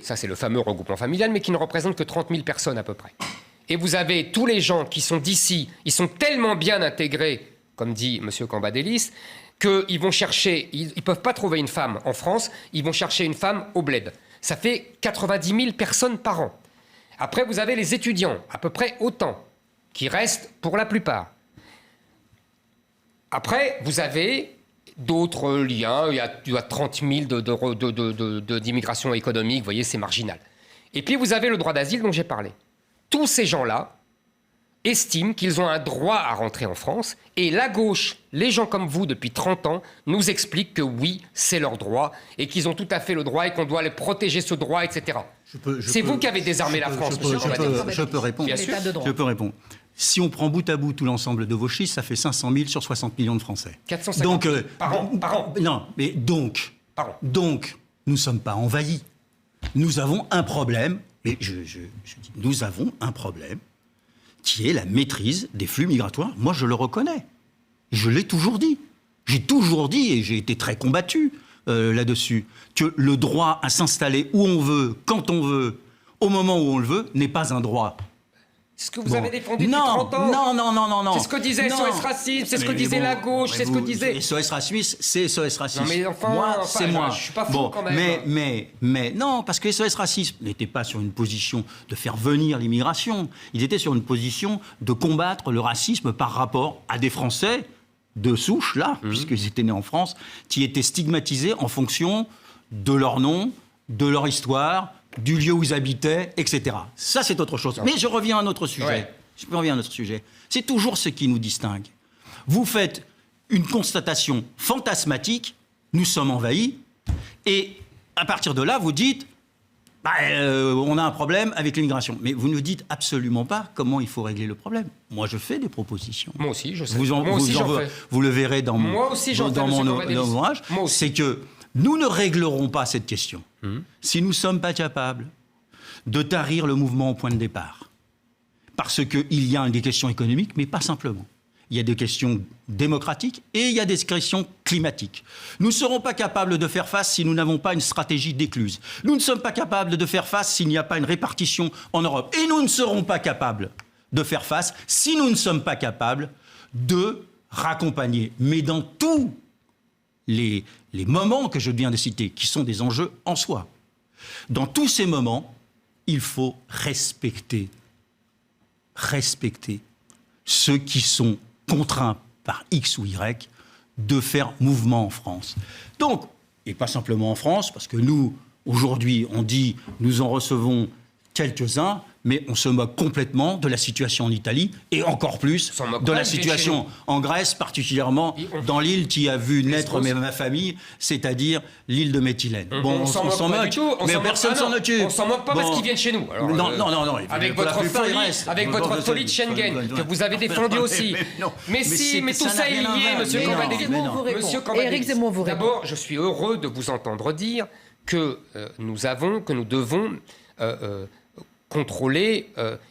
ça c'est le fameux regroupement familial, mais qui ne représente que 30 000 personnes à peu près. Et vous avez tous les gens qui sont d'ici, ils sont tellement bien intégrés, comme dit M. Cambadélis, qu'ils vont chercher, ils ne peuvent pas trouver une femme en France, ils vont chercher une femme au bled. Ça fait 90 000 personnes par an. Après, vous avez les étudiants, à peu près autant, qui restent pour la plupart. Après, vous avez d'autres liens, il y a 30 000 d'immigration économique, vous voyez, c'est marginal. Et puis, vous avez le droit d'asile dont j'ai parlé. Tous ces gens-là estiment qu'ils ont un droit à rentrer en France, et la gauche, les gens comme vous, depuis 30 ans, nous expliquent que oui, c'est leur droit, et qu'ils ont tout à fait le droit, et qu'on doit les protéger ce droit, etc. C'est vous qui avez désarmé la France, monsieur Cambadélis. Je peux répondre. Bien sûr. Je peux répondre. Si on prend bout à bout tout l'ensemble de vos chiffres, ça fait 500 000 sur 60 millions de Français. 450 000 par an. Non, mais donc, Par an. nous ne sommes pas envahis. Nous avons un problème, et je dis, nous avons un problème qui est la maîtrise des flux migratoires. Moi, je le reconnais. Je l'ai toujours dit. J'ai toujours dit, et j'ai été très combattu là-dessus, que le droit à s'installer où on veut, quand on veut, au moment où on le veut, n'est pas un droit. C'est ce que vous avez défendu depuis 30 ans. Non. C'est ce que disait SOS Racisme, c'est ce que disait la gauche, c'est ce que disait... SOS Racisme, c'est SOS Racisme. Non, mais enfin, moi, c'est moi. Je suis pas fou quand même. Mais non, parce que SOS Racisme n'était pas sur une position de faire venir l'immigration. Ils étaient sur une position de combattre le racisme par rapport à des Français de souche, là, puisqu'ils étaient nés en France, qui étaient stigmatisés en fonction de leur nom, de leur histoire, du lieu où ils habitaient, etc. Ça, c'est autre chose. Mais je reviens à un autre sujet. Ouais. Je reviens à un autre sujet. C'est toujours ce qui nous distingue. Vous faites une constatation fantasmatique, nous sommes envahis, et à partir de là, vous dites, On a un problème avec l'immigration. Mais vous ne dites absolument pas comment il faut régler le problème. Moi, je fais des propositions. Moi aussi, je sais. Vous le verrez dans mon ouvrage. ouvrage. C'est que nous ne réglerons pas cette question si nous ne sommes pas capables de tarir le mouvement au point de départ. Parce qu'il y a des questions économiques, mais pas simplement. Il y a des questions démocratiques et il y a des questions climatiques. Nous ne serons pas capables de faire face si nous n'avons pas une stratégie d'écluse. Nous ne sommes pas capables de faire face s'il n'y a pas une répartition en Europe. Et nous ne serons pas capables de faire face si nous ne sommes pas capables de raccompagner. Mais dans tous les moments que je viens de citer, qui sont des enjeux en soi, dans tous ces moments, il faut respecter ceux qui sont contraints par X ou Y de faire mouvement en France. Donc, et pas simplement en France, parce que nous, aujourd'hui, on dit, nous en recevons quelques-uns, mais on se moque complètement de la situation en Italie et encore plus de la situation en Grèce, particulièrement dans l'île qui a vu naître ma famille, c'est-à-dire l'île de Méthylène. Bon, on s'en moque, mais personne s'en occupe. On s'en moque pas parce qu'ils viennent chez nous. Alors, non. Avec votre folie de Schengen, que vous avez défendu aussi. Mais tout ça est lié, monsieur Cambadélis. Éric Zemmour vous répond. D'abord, je suis heureux de vous entendre dire que nous devons contrôler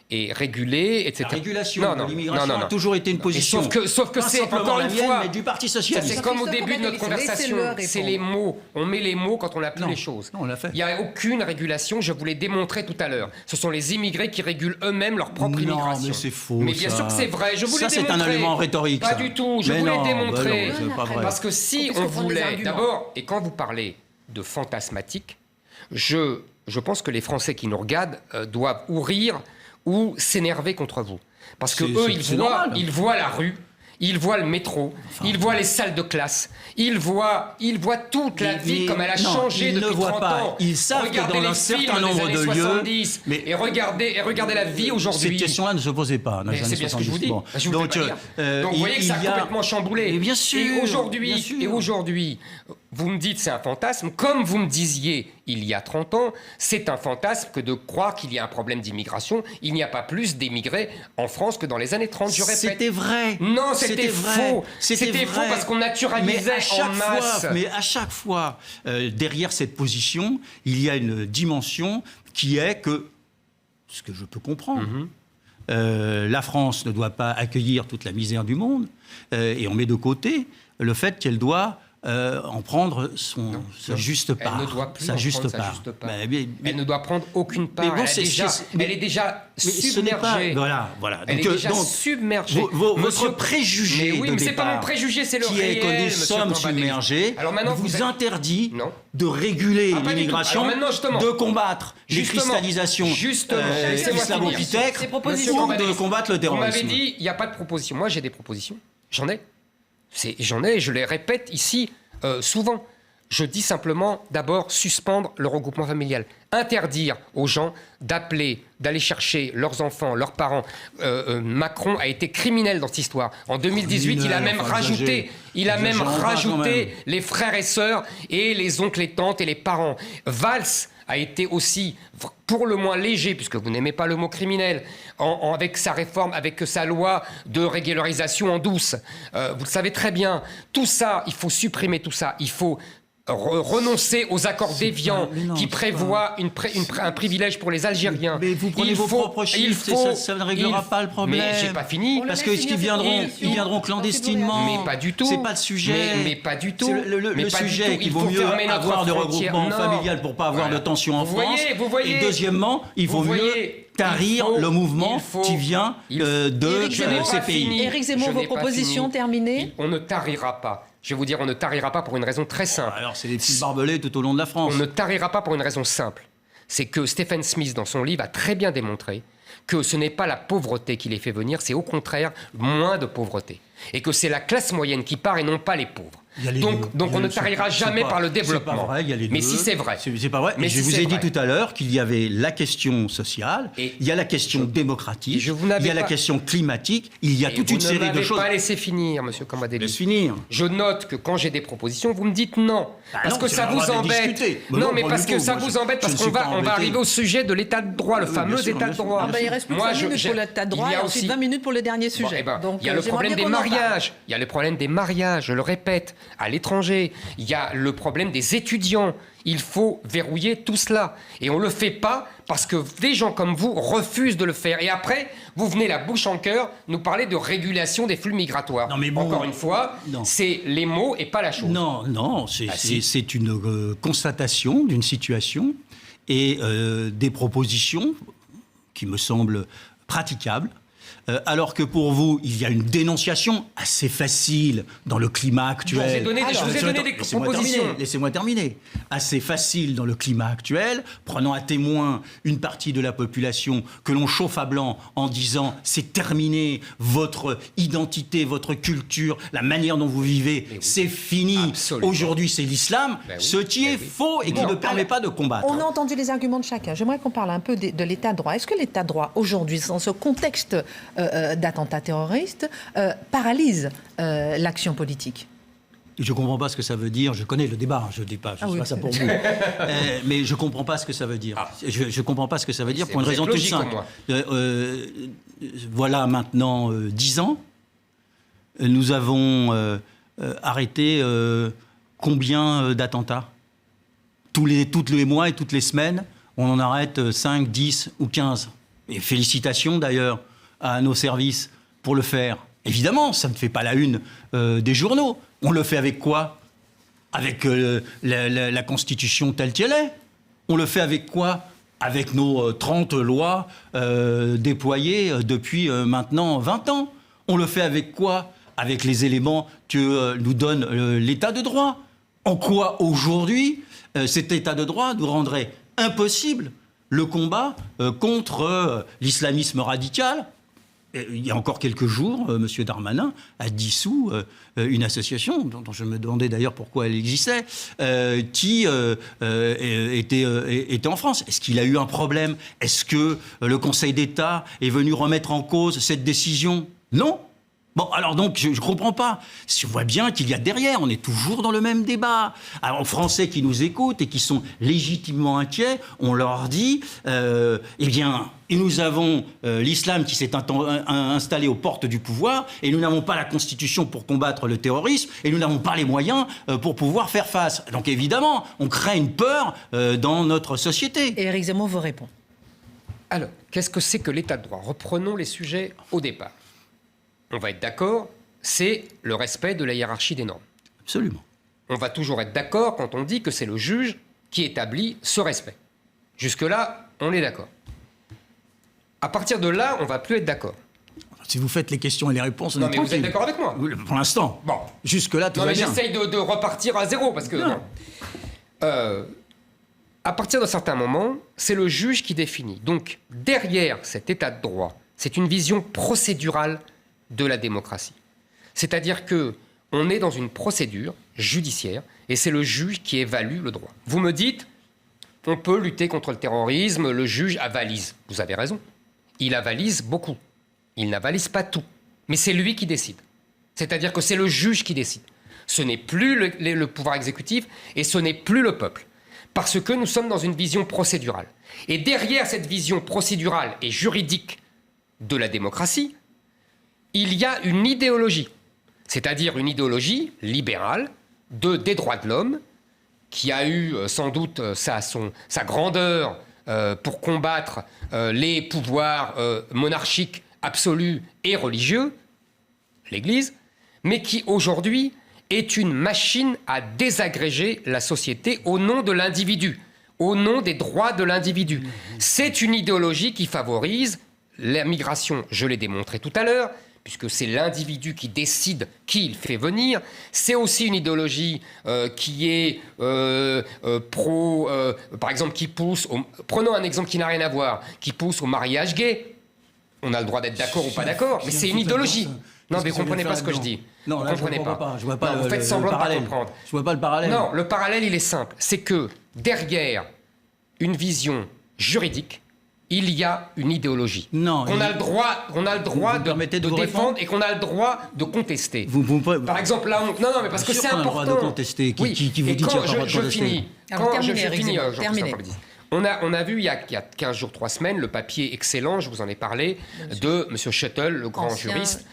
et réguler, etc. La régulation de l'immigration a toujours été une position. Sauf que c'est encore une fois, mais du Parti socialiste. C'est comme au début de notre conversation. C'est les mots. On met les mots quand on n'a plus les choses. Non, on l'a fait. Il n'y a aucune régulation. Je vous l'ai démontré tout à l'heure. Ce sont les immigrés qui régulent eux-mêmes leur propre immigration. Mais c'est faux. Mais bien sûr que c'est vrai. Je vous l'ai démontré. Ça, c'est un élément rhétorique. Pas du tout. Je vous l'ai démontré. Parce que si on voulait, d'abord, et quand vous parlez de fantasmatique, je pense que les Français qui nous regardent doivent ou rire ou s'énerver contre vous. Parce que eux, ils voient la rue, ils voient le métro, ils voient les salles de classe, ils voient toute la vie comme elle a changé depuis 30 ans. Ils savent que dans un certain nombre de lieux... Et regardez la vie aujourd'hui. Cette question-là ne se posait pas. C'est bien ce que je vous dis. Donc vous voyez que ça a complètement chamboulé. Et bien sûr. Et aujourd'hui, vous me dites c'est un fantasme, comme vous me disiez il y a 30 ans, c'est un fantasme que de croire qu'il y a un problème d'immigration. Il n'y a pas plus d'émigrés en France que dans les années 30, je répète. C'était vrai. Non, c'était faux. C'était faux parce qu'on naturalisait en masse. Mais à chaque fois, derrière cette position, il y a une dimension qui est que, ce que je peux comprendre, la France ne doit pas accueillir toute la misère du monde, et on met de côté le fait qu'elle doit en prendre sa juste part. Elle ne doit plus en prendre sa juste part. Elle ne doit prendre aucune part. Elle est déjà submergée. Voilà. Elle est déjà submergée. Votre préjugé mais c'est pas mon préjugé, c'est le réel, qui est que nous sommes submergés, vous interdit de réguler l'immigration, de combattre les cristallisations islamo-pitèques, ou de combattre le terrorisme. Vous m'avez dit, il n'y a pas de proposition. Moi, j'ai des propositions. J'en ai, et je les répète ici souvent. Je dis simplement, d'abord, suspendre le regroupement familial. Interdire aux gens d'aller chercher leurs enfants, leurs parents. Macron a été criminel dans cette histoire. En 2018, il a même rajouté les frères et sœurs et les oncles et tantes et les parents. Valls a été aussi, pour le moins léger, puisque vous n'aimez pas le mot criminel, avec sa réforme, avec sa loi de régularisation en douce. Vous le savez très bien. Tout ça, il faut supprimer tout ça. Il faut renoncer aux accords déviants qui prévoient un privilège pour les Algériens. Mais vous prenez vos propres chiffres, ça ne réglera pas le problème. Mais j'ai pas fini. Parce que ils viendront clandestinement. Mais pas du tout. C'est pas le sujet. Mais pas du tout. Le sujet qu'il vaut mieux avoir de regroupement familial pour pas avoir de tension en France. Et deuxièmement, il vaut mieux tarir le mouvement qui vient de ces pays. Éric Zemmour, vos propositions terminées ? On ne tarira pas. Je vais vous dire, on ne tarira pas pour une raison très simple. Alors, c'est des petits barbelés tout au long de la France. On ne tarira pas pour une raison simple. C'est que Stephen Smith, dans son livre, a très bien démontré que ce n'est pas la pauvreté qui les fait venir, c'est au contraire moins de pauvreté. et que c'est la classe moyenne qui part et non pas les pauvres. Donc on ne tarira jamais par le développement. C'est pas vrai, il y a les deux. Mais si c'est vrai. C'est pas vrai. Mais je vous ai dit tout à l'heure qu'il y avait la question sociale, il y a la question démocratique, il y a la question climatique, il y a toute une série de choses. Vous ne m'avez pas laissé finir, monsieur Cambadélis. Laisse finir. Je note que quand j'ai des propositions, vous me dites non. Parce que ça vous embête. Non, mais parce que ça vous embête, parce qu'on va arriver au sujet de l'état de droit, le fameux état de droit. Il reste plus de 5 minutes pour l'état de droit et ensuite 20 minutes pour le dernier sujet. Il y a le problème des mariages. Il y a le problème des mariages, je le répète, à l'étranger. Il y a le problème des étudiants. Il faut verrouiller tout cela. Et on ne le fait pas parce que des gens comme vous refusent de le faire. Et après, vous venez la bouche en cœur nous parler de régulation des flux migratoires. Non, mais bon, encore une fois, c'est les mots et pas la chose. Non, c'est une constatation d'une situation et des propositions qui me semblent praticables. Alors que pour vous, il y a une dénonciation assez facile dans le climat actuel. Je vous ai donné des propositions. Laissez-moi terminer. Assez facile dans le climat actuel, prenant à témoin une partie de la population que l'on chauffe à blanc en disant c'est terminé, votre identité, votre culture, la manière dont vous vivez, c'est fini. Absolument. Aujourd'hui, c'est l'islam, ce qui est faux et qui ne permet pas de combattre. On a entendu les arguments de chacun. J'aimerais qu'on parle un peu de l'état de droit. Est-ce que l'état de droit, aujourd'hui, dans ce contexte d'attentats terroristes, paralyse l'action politique? Je ne comprends pas ce que ça veut dire. Je connais le débat, je ne dis pas, ça pour vous. Mais je ne comprends pas ce que ça veut dire. Je ne comprends pas ce que ça veut dire pour une raison toute simple. Voilà maintenant 10 ans, nous avons arrêté combien d'attentats? Tous les mois et toutes les semaines, on en arrête 5, 10 ou 15. Et félicitations d'ailleurs à nos services pour le faire. Évidemment, ça ne fait pas la une des journaux. On le fait avec quoi? Avec la Constitution telle qu'elle est. On le fait avec quoi? Avec nos 30 lois déployées depuis maintenant 20 ans. On le fait avec quoi? Avec les éléments que nous donne l'état de droit. En quoi aujourd'hui cet état de droit nous rendrait impossible le combat contre l'islamisme radical? Il y a encore quelques jours, M. Darmanin a dissous une association, dont je me demandais d'ailleurs pourquoi elle existait, qui était en France. Est-ce qu'il a eu un problème? Est-ce que le Conseil d'État est venu remettre en cause cette décision? Non. Bon, alors donc, je ne comprends pas. Je vois bien qu'il y a derrière, on est toujours dans le même débat. Alors, aux Français qui nous écoutent et qui sont légitimement inquiets, on leur dit, eh bien, nous avons l'islam qui s'est installé aux portes du pouvoir, et nous n'avons pas la Constitution pour combattre le terrorisme, et nous n'avons pas les moyens pour pouvoir faire face. Donc, évidemment, on crée une peur dans notre société. Et Éric Zemmour vous répond. Alors, qu'est-ce que c'est que l'état de droit? Reprenons les sujets au départ. On va être d'accord, c'est le respect de la hiérarchie des normes. Absolument. On va toujours être d'accord quand on dit que c'est le juge qui établit ce respect. Jusque-là, on est d'accord. À partir de là, on ne va plus être d'accord. Si vous faites les questions et les réponses, non, mais vous êtes d'accord avec moi? Pour l'instant. Bon. Jusque-là, tout va bien. J'essaye de repartir à zéro, parce que... Non. À partir d'un certain moment, c'est le juge qui définit. Donc, derrière cet état de droit, c'est une vision procédurale de la démocratie. C'est-à-dire qu'on est dans une procédure judiciaire et c'est le juge qui évalue le droit. Vous me dites, on peut lutter contre le terrorisme, le juge avalise. Vous avez raison. Il avalise beaucoup. Il n'avalise pas tout. Mais c'est lui qui décide. C'est-à-dire que c'est le juge qui décide. Ce n'est plus le pouvoir exécutif et ce n'est plus le peuple. Parce que nous sommes dans une vision procédurale. Et derrière cette vision procédurale et juridique de la démocratie, il y a une idéologie, c'est-à-dire une idéologie libérale des droits de l'homme, qui a eu sans doute sa grandeur pour combattre les pouvoirs monarchiques absolus et religieux, l'Église, mais qui aujourd'hui est une machine à désagréger la société au nom de l'individu, au nom des droits de l'individu. C'est une idéologie qui favorise la migration, je l'ai démontré tout à l'heure, puisque c'est l'individu qui décide qui il fait venir. C'est aussi une idéologie qui est par exemple, qui pousse... Prenons un exemple qui n'a rien à voir, qui pousse au mariage gay. On a le droit d'être d'accord ou pas d'accord, mais c'est une idéologie. Non, mais vous ne comprenez pas ce que je dis. Non, là, je ne comprends pas. Je vois pas vous faites semblant de ne pas comprendre. Je vois pas le parallèle. Non, le parallèle, il est simple. C'est que derrière une vision juridique, il y a une idéologie. Non. Qu'on a le droit de défendre et qu'on a le droit de contester. Par exemple, la honte. Non, mais parce que c'est important. On a le droit de contester. Qui vous dit qu'il n'y a pas le droit de contester? On a vu il y a 15 jours, 3 semaines, le papier excellent, je vous en ai parlé, de M. Schuttel, le grand juriste,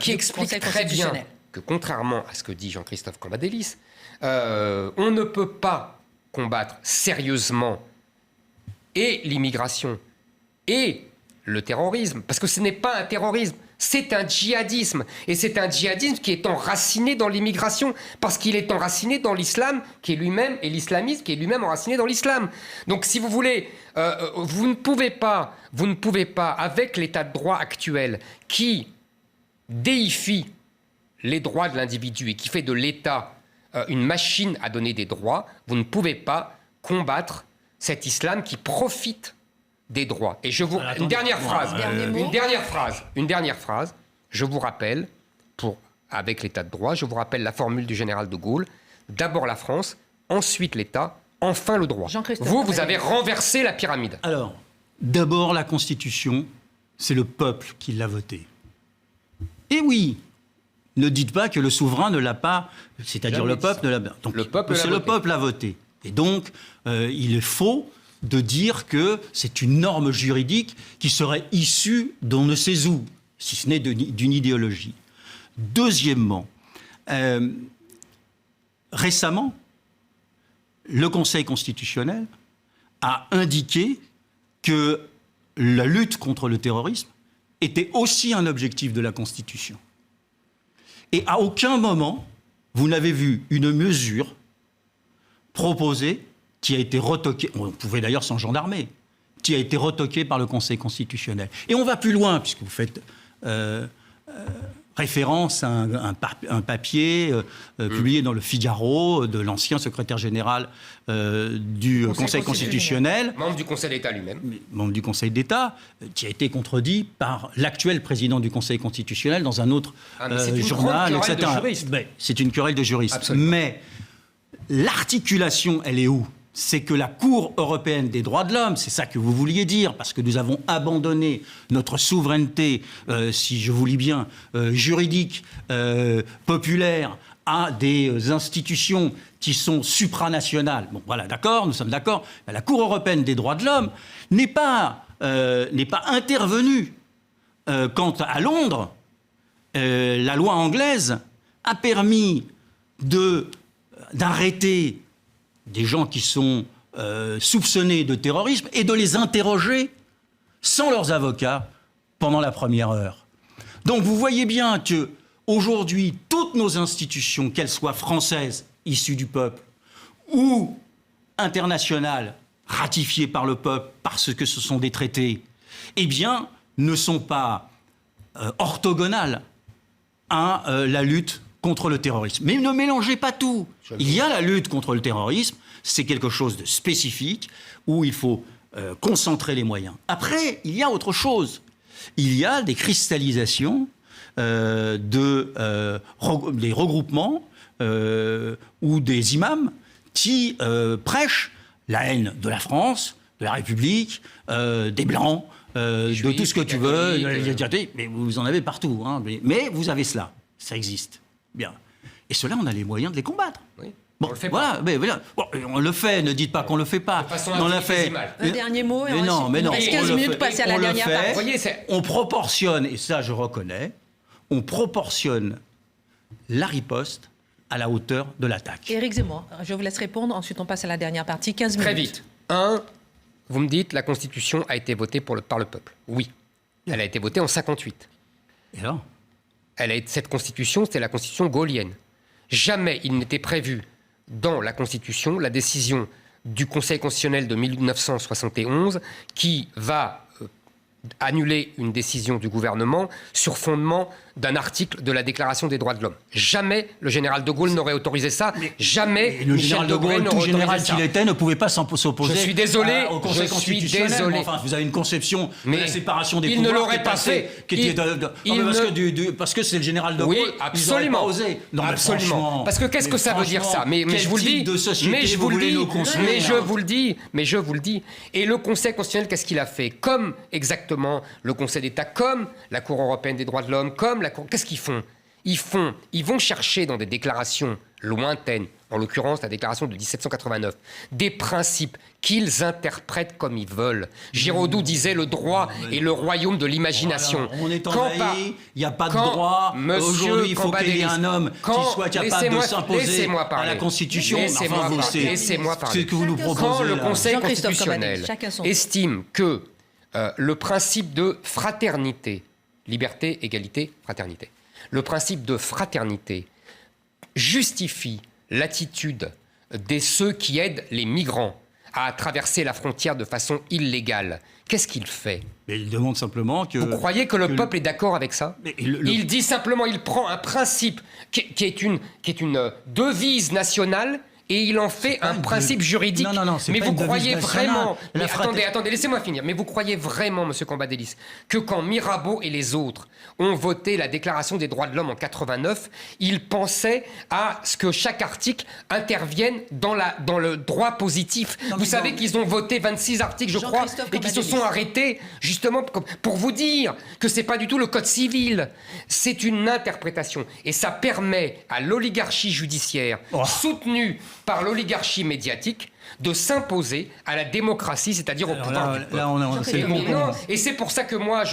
qui explique très bien que, contrairement à ce que dit Jean-Christophe Cambadélis, on ne peut pas combattre sérieusement et l'immigration et le terrorisme, parce que ce n'est pas un terrorisme, c'est un djihadisme. Et c'est un djihadisme qui est enraciné dans l'immigration, parce qu'il est enraciné dans l'islam, qui est lui-même, et l'islamisme, qui est lui-même enraciné dans l'islam. Donc, si vous voulez, vous ne pouvez pas, avec l'état de droit actuel, qui déifie les droits de l'individu et qui fait de l'État une machine à donner des droits, vous ne pouvez pas combattre cet islam qui profite des droits. Et une dernière phrase, je vous rappelle, avec l'état de droit, je vous rappelle la formule du général de Gaulle, d'abord la France, ensuite l'État, enfin le droit. Vous avez renversé la pyramide. Alors, d'abord la Constitution, c'est le peuple qui l'a votée. Et oui, ne dites pas que le souverain ne l'a pas, c'est-à-dire le peuple ne l'a pas. Donc, le peuple l'a voté. Et donc, il est faux de dire que c'est une norme juridique qui serait issue d'on ne sait où, si ce n'est d'une idéologie. Deuxièmement, récemment, le Conseil constitutionnel a indiqué que la lutte contre le terrorisme était aussi un objectif de la Constitution. Et à aucun moment, vous n'avez vu une mesure proposée qui a été retoquée, on pouvait d'ailleurs s'en gendarmer, qui a été retoquée par le Conseil constitutionnel. Et on va plus loin, puisque vous faites référence à un papier publié dans le Figaro de l'ancien secrétaire général du Conseil constitutionnel. Membre du Conseil d'État lui-même. Membre du Conseil d'État, qui a été contredit par l'actuel président du Conseil constitutionnel dans un autre journal, etc. C'est une querelle de juristes. Absolument. Mais l'articulation, elle est où? C'est que la Cour européenne des droits de l'homme, c'est ça que vous vouliez dire, parce que nous avons abandonné notre souveraineté, si je vous lis bien, juridique, populaire, à des institutions qui sont supranationales. Bon, voilà, d'accord, nous sommes d'accord. La Cour européenne des droits de l'homme n'est pas intervenue quand, à Londres, la loi anglaise a permis d'arrêter des gens qui sont soupçonnés de terrorisme et de les interroger sans leurs avocats pendant la première heure. Donc vous voyez bien que aujourd'hui, toutes nos institutions, qu'elles soient françaises, issues du peuple, ou internationales, ratifiées par le peuple parce que ce sont des traités, eh bien, ne sont pas orthogonales à la lutte contre le terrorisme. Mais ne mélangez pas tout. Il y a la lutte contre le terrorisme, c'est quelque chose de spécifique où il faut concentrer les moyens. Après, il y a autre chose. Il y a des cristallisations des regroupements ou des imams qui prêchent la haine de la France, de la République, des Blancs, de tout ce que tu veux. Mais vous en avez partout. Hein, mais vous avez cela. Ça existe. Bien. Et cela, on a les moyens de les combattre. Oui. Bon, on le fait voilà, pas. Mais voilà. Bon, on le fait, ne dites pas qu'on ne le fait pas. On l'a fait. Un dernier mot. Mais non. Il reste 15 minutes pour passer à la dernière partie. Voyez, on proportionne, et ça je reconnais, on proportionne la riposte à la hauteur de l'attaque. Éric Zemmour, je vous laisse répondre, ensuite on passe à la dernière partie, 15 minutes. Très vite. Vous me dites, la Constitution a été votée par le peuple. Oui. Elle a été votée en 58. Et alors ? Cette Constitution, c'était la Constitution gaullienne. Jamais il n'était prévu dans la Constitution la décision du Conseil constitutionnel de 1971 qui va annuler une décision du gouvernement sur fondement d'un article de la Déclaration des droits de l'homme. Jamais le général de Gaulle n'aurait autorisé ça. Jamais le Michel général de Debré Gaulle, n'aurait tout autorisé général ça. qu'il était, ne pouvait pas s'opposer Je suis désolé, au Conseil je suis constitutionnel. désolé. Enfin, vous avez une conception de la séparation des il pouvoirs ne l'aurait pas fait. Parce que c'est le général de Gaulle. Oui, absolument. Ils n'auraient pas osé. Non, mais absolument. Parce que qu'est-ce que ça veut dire ça? Mais je vous le dis. Mais je vous le dis. Et le Conseil constitutionnel, qu'est-ce qu'il a fait? Comme exactement le Conseil d'État, comme la Cour européenne des droits de l'homme, comme la Cour. Qu'est-ce qu'ils font? Ils vont chercher dans des déclarations lointaines, en l'occurrence la déclaration de 1789, des principes qu'ils interprètent comme ils veulent. Giraudoux disait le droit est le royaume de l'imagination. Voilà, on est envahi, il n'y a pas de droit. Aujourd'hui, il faut qu'il y ait un homme qui soit capable de s'imposer à la Constitution. Laissez-moi parler. C'est ce que vous nous proposez. Quand le là. Conseil constitutionnel estime que le principe de fraternité, liberté, égalité, fraternité, le principe de fraternité justifie l'attitude de ceux qui aident les migrants à traverser la frontière de façon illégale. Qu'est-ce qu'il fait? Mais il demande simplement que... Vous croyez que le peuple est d'accord avec ça? Il dit simplement, il prend un principe qui est une devise nationale et il en fait un principe juridique. Non, mais vous croyez vraiment... Mais attendez, laissez-moi finir. Mais vous croyez vraiment, monsieur Cambadélis, que quand Mirabeau et les autres ont voté la Déclaration des droits de l'homme en 89, ils pensaient à ce que chaque article intervienne dans le droit positif? Vous savez qu'ils ont voté 26 articles, je crois, et qu'ils se sont arrêtés, justement, pour vous dire que c'est pas du tout le code civil. C'est une interprétation. Et ça permet à l'oligarchie judiciaire, soutenue par l'oligarchie médiatique, de s'imposer à la démocratie, c'est-à-dire au pouvoir du peuple. Et c'est pour ça que moi,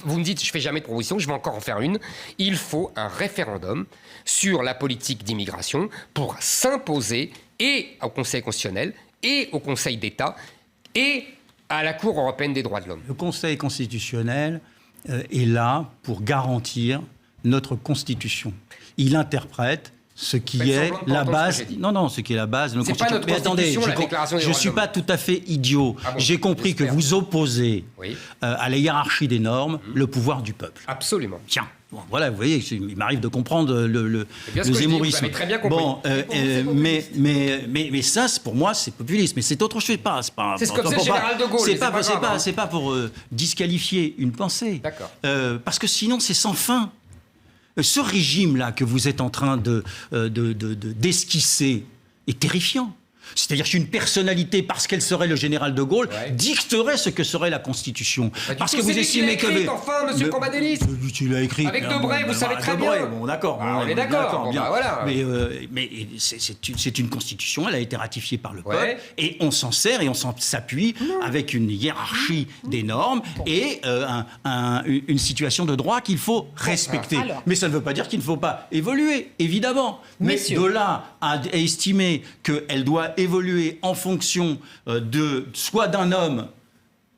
vous me dites, je fais jamais de proposition, je vais encore en faire une. Il faut un référendum sur la politique d'immigration pour s'imposer et au Conseil constitutionnel, et au Conseil d'État, et à la Cour européenne des droits de l'homme. Le Conseil constitutionnel est là pour garantir notre Constitution. Il interprète ce qui est la base. Ce qui est la base de nos constitutions. Mais attendez, je ne suis pas tout à fait idiot. J'ai compris que vous opposez à la hiérarchie des normes le pouvoir du peuple. Absolument. Tiens, bon, voilà, vous voyez, il m'arrive de comprendre le zémourisme. Vous avez très bien compris. Bon, mais ça, pour moi, c'est populiste. Mais c'est autre chose. C'est ce que faisait le général de Gaulle. C'est pas pour disqualifier une pensée. D'accord. Parce que sinon, c'est sans fin. Ce régime-là que vous êtes en train d'esquisser est terrifiant. C'est-à-dire qu'une personnalité, parce qu'elle serait le général de Gaulle, dicterait ce que serait la Constitution. Parce que vous estimez que... Enfin, monsieur Cambadélis. Tu l'as écrit. Avec Debré, vous savez très bien. Bon, d'accord. On est d'accord. Bien. Voilà. Mais c'est une Constitution, elle a été ratifiée par le peuple, et on s'en sert et on s'appuie avec une hiérarchie des normes et une situation de droit qu'il faut respecter. Mais ça ne veut pas dire qu'il ne faut pas évoluer, évidemment. Mais de là à estimer qu'elle doit évoluer en fonction soit d'un homme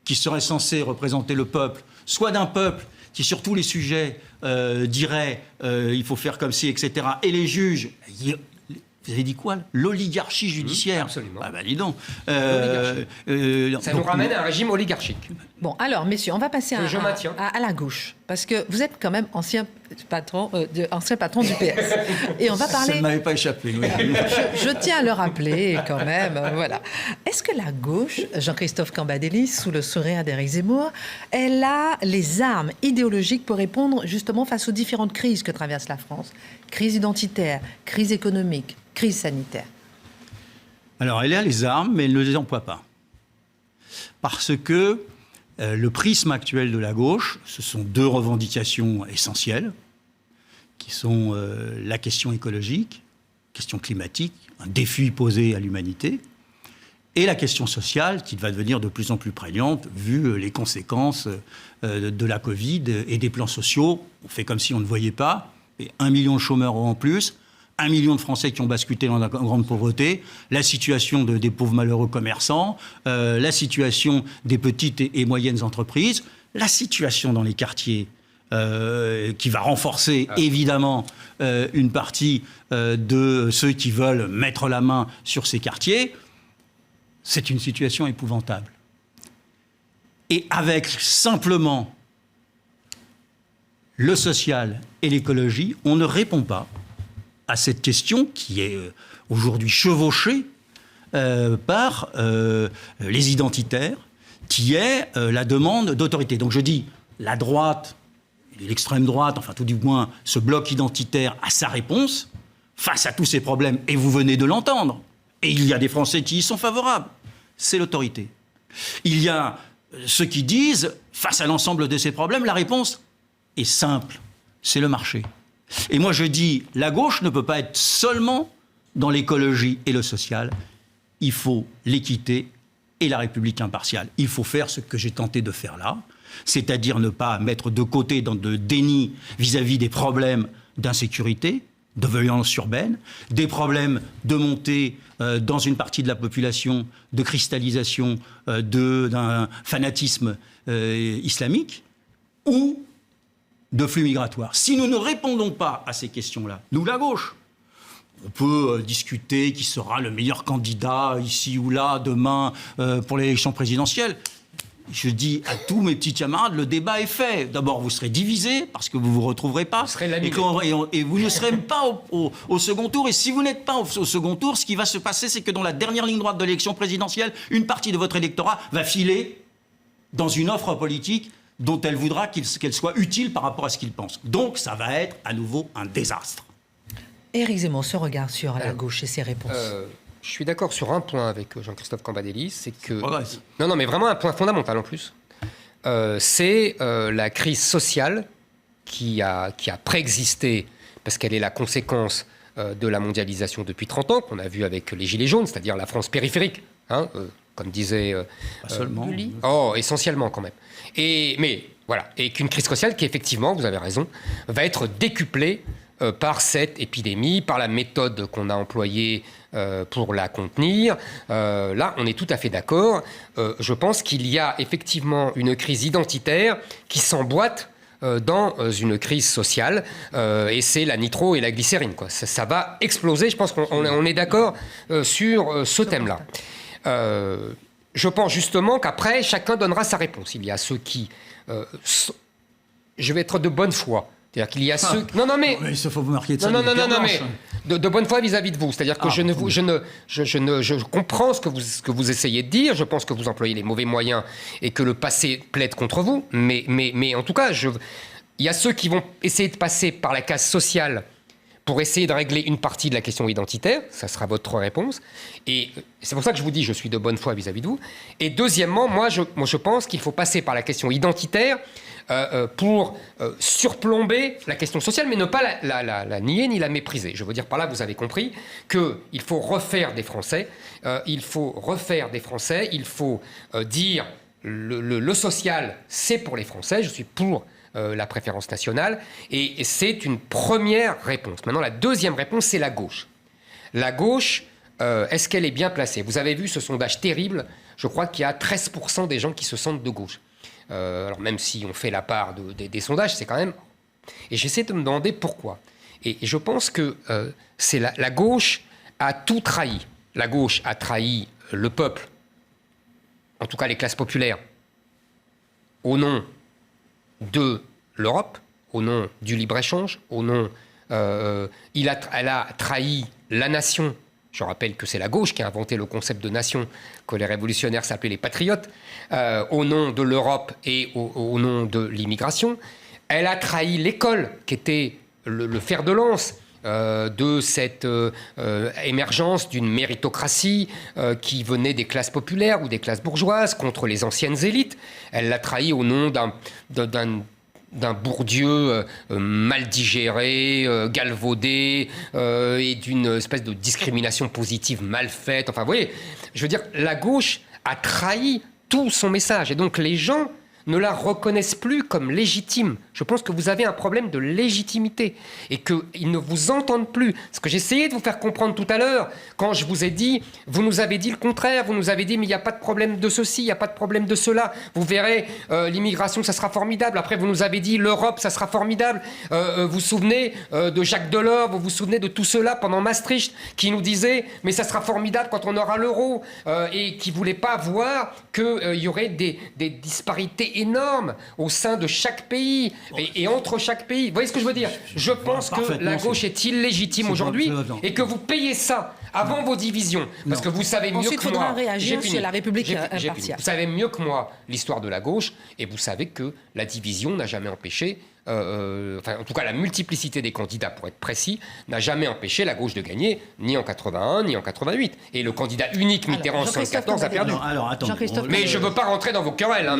qui serait censé représenter le peuple, soit d'un peuple qui, sur tous les sujets, dirait il faut faire comme ci, etc. Et les juges, vous avez dit quoi? L'oligarchie judiciaire. Absolument. Ah bah dis donc. Ça nous ramène à un régime oligarchique. Bon, alors, messieurs, on va passer à la gauche. Parce que vous êtes quand même ancien patron du PS. Et on va parler... Ça ne m'avait pas échappé. Oui. je tiens à le rappeler quand même. Voilà. Est-ce que la gauche, Jean-Christophe Cambadélis, sous le sourire d'Éric Zemmour, elle a les armes idéologiques pour répondre justement face aux différentes crises que traverse la France? Crise identitaire, crise économique, crise sanitaire. Alors, elle a les armes, mais elle ne les emploie pas. Parce que le prisme actuel de la gauche, ce sont deux revendications essentielles, qui sont la question écologique, question climatique, un défi posé à l'humanité, et la question sociale, qui va devenir de plus en plus prégnante, vu les conséquences de la Covid et des plans sociaux. On fait comme si on ne voyait pas, et 1 million de chômeurs en plus, 1 million de Français qui ont basculé dans la grande pauvreté, la situation des pauvres malheureux commerçants, la situation des petites et moyennes entreprises, la situation dans les quartiers qui va renforcer évidemment une partie de ceux qui veulent mettre la main sur ces quartiers. C'est une situation épouvantable. Et avec simplement le social et l'écologie, on ne répond pas à cette question qui est aujourd'hui chevauchée par les identitaires, qui est la demande d'autorité. Donc je dis, la droite, l'extrême droite, enfin tout du moins ce bloc identitaire a sa réponse face à tous ces problèmes, et vous venez de l'entendre. Et il y a des Français qui y sont favorables. C'est l'autorité. Il y a ceux qui disent, face à l'ensemble de ces problèmes, la réponse est simple, c'est le marché. Et moi je dis, la gauche ne peut pas être seulement dans l'écologie et le social. Il faut l'équité et la République impartiale. Il faut faire ce que j'ai tenté de faire là, c'est-à-dire ne pas mettre de côté dans de déni vis-à-vis des problèmes d'insécurité, de violence urbaine, des problèmes de montée dans une partie de la population, de cristallisation d'un fanatisme islamique, ou de flux migratoires. Si nous ne répondons pas à ces questions-là, nous, la gauche, on peut discuter qui sera le meilleur candidat ici ou là demain pour l'élection présidentielle. Je dis à tous mes petits camarades, le débat est fait. D'abord, vous serez divisés parce que vous ne vous retrouverez pas. Et vous ne serez pas au second tour. Et si vous n'êtes pas au second tour, ce qui va se passer, c'est que dans la dernière ligne droite de l'élection présidentielle, une partie de votre électorat va filer dans une offre politique dont elle voudra qu'elle soit utile par rapport à ce qu'il pense. Donc, ça va être à nouveau un désastre. Éric Zemmour, ce regard sur la gauche et ses réponses. Je suis d'accord sur un point avec Jean-Christophe Cambadélis, c'est que... Non, mais vraiment un point fondamental en plus. C'est la crise sociale qui a préexisté, parce qu'elle est la conséquence de la mondialisation depuis 30 ans, qu'on a vu avec les Gilets jaunes, c'est-à-dire la France périphérique, hein, comme disait... Pas seulement. Essentiellement quand même. Mais voilà, et qu'une crise sociale qui, effectivement, vous avez raison, va être décuplée par cette épidémie, par la méthode qu'on a employée pour la contenir. Là, on est tout à fait d'accord. Je pense qu'il y a effectivement une crise identitaire qui s'emboîte dans une crise sociale, et c'est la nitro et la glycérine, quoi. Ça va exploser, je pense qu'on est d'accord sur ce thème-là. Je pense justement qu'après, chacun donnera sa réponse. Il y a ceux qui... je vais être de bonne foi. C'est-à-dire qu'il y a ceux... Non, mais il faut vous marquer de ça. Non, mais de bonne foi vis-à-vis de vous. C'est-à-dire que je comprends ce que vous essayez de dire. Je pense que vous employez les mauvais moyens et que le passé plaide contre vous. Mais en tout cas, il y a ceux qui vont essayer de passer par la case sociale pour essayer de régler une partie de la question identitaire. Ça sera votre réponse. Et c'est pour ça que je vous dis, je suis de bonne foi vis-à-vis de vous. Et deuxièmement, moi, je pense qu'il faut passer par la question identitaire pour surplomber la question sociale, mais ne pas la nier ni la mépriser. Je veux dire par là, vous avez compris qu'il faut refaire des Français. Il faut refaire des Français. Il faut dire le social, c'est pour les Français. Je suis pour la préférence nationale. Et c'est une première réponse. Maintenant, la deuxième réponse, c'est la gauche. La gauche, est-ce qu'elle est bien placée ? Vous avez vu ce sondage terrible. Je crois qu'il y a 13% des gens qui se sentent de gauche. Alors même si on fait la part des sondages, c'est quand même... Et j'essaie de me demander pourquoi. Et je pense que c'est la gauche a tout trahi. La gauche a trahi le peuple, en tout cas les classes populaires, au nom de l'Europe, au nom du libre-échange, au nom... elle a trahi la nation. Je rappelle que c'est la gauche qui a inventé le concept de nation, que les révolutionnaires s'appelaient les patriotes, au nom de l'Europe et au nom de l'immigration. Elle a trahi l'école, qui était le fer de lance de cette émergence d'une méritocratie qui venait des classes populaires ou des classes bourgeoises contre les anciennes élites. Elle l'a trahi au nom d'un Bourdieu mal digéré, galvaudé, et d'une espèce de discrimination positive mal faite. Enfin, vous voyez, je veux dire, la gauche a trahi tout son message. Et donc, les gens ne la reconnaissent plus comme légitime. Je pense que vous avez un problème de légitimité et qu'ils ne vous entendent plus. Ce que j'essayais de vous faire comprendre tout à l'heure, quand je vous ai dit, vous nous avez dit le contraire, vous nous avez dit, mais il n'y a pas de problème de ceci, il n'y a pas de problème de cela. Vous verrez, l'immigration, ça sera formidable. Après, vous nous avez dit, l'Europe, ça sera formidable. Vous vous souvenez de Jacques Delors, vous vous souvenez de tout cela pendant Maastricht, qui nous disait, mais ça sera formidable quand on aura l'euro, et qui ne voulait pas voir qu'il y aurait des disparités énormes au sein de chaque pays, Et entre chaque pays, vous voyez ce que je veux dire? Je pense que la gauche est illégitime aujourd'hui et que vous payez ça avant vos divisions. Parce que vous savez mieux Ensuite, que moi... faudra réagir sur la République impartiale. Vous savez mieux que moi l'histoire de la gauche et vous savez que la division n'a jamais empêché... en tout cas, la multiplicité des candidats, pour être précis, n'a jamais empêché la gauche de gagner, ni en 81, ni en 88. Et le candidat unique Mitterrand en 74 a perdu. Mais je ne veux pas rentrer dans vos querelles.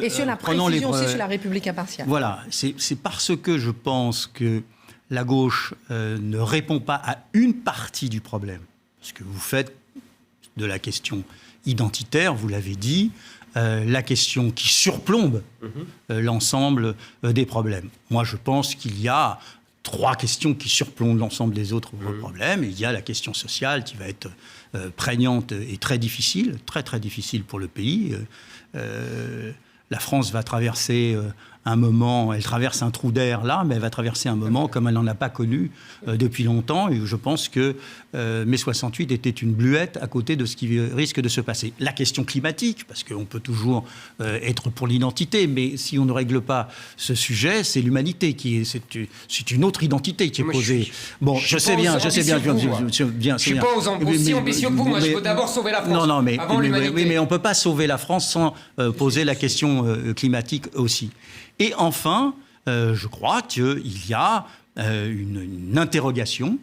Et sur la précision aussi sur la République impartiale. Voilà, c'est parce que je pense que la gauche ne répond pas à une partie du problème. Parce que vous faites de la question identitaire, vous l'avez dit, la question qui surplombe l'ensemble des problèmes. Moi, je pense qu'il y a 3 questions qui surplombent l'ensemble des autres problèmes. Il y a la question sociale qui va être prégnante et très difficile, très très difficile pour le pays. La France va traverser un moment, elle traverse un trou d'air là, mais elle va traverser un moment comme elle n'en a pas connu depuis longtemps. Et je pense que mai 68 était une bluette à côté de ce qui risque de se passer. La question climatique, parce qu'on peut toujours être pour l'identité, mais si on ne règle pas ce sujet, c'est l'humanité qui est, c'est une autre identité qui est posée. Je sais bien. Je ne suis pas aussi ambitieux que vous. Moi, je veux d'abord sauver la France avant l'humanité. Mais on ne peut pas sauver la France sans poser la question climatique aussi. Et enfin, je crois qu'il y a une interrogation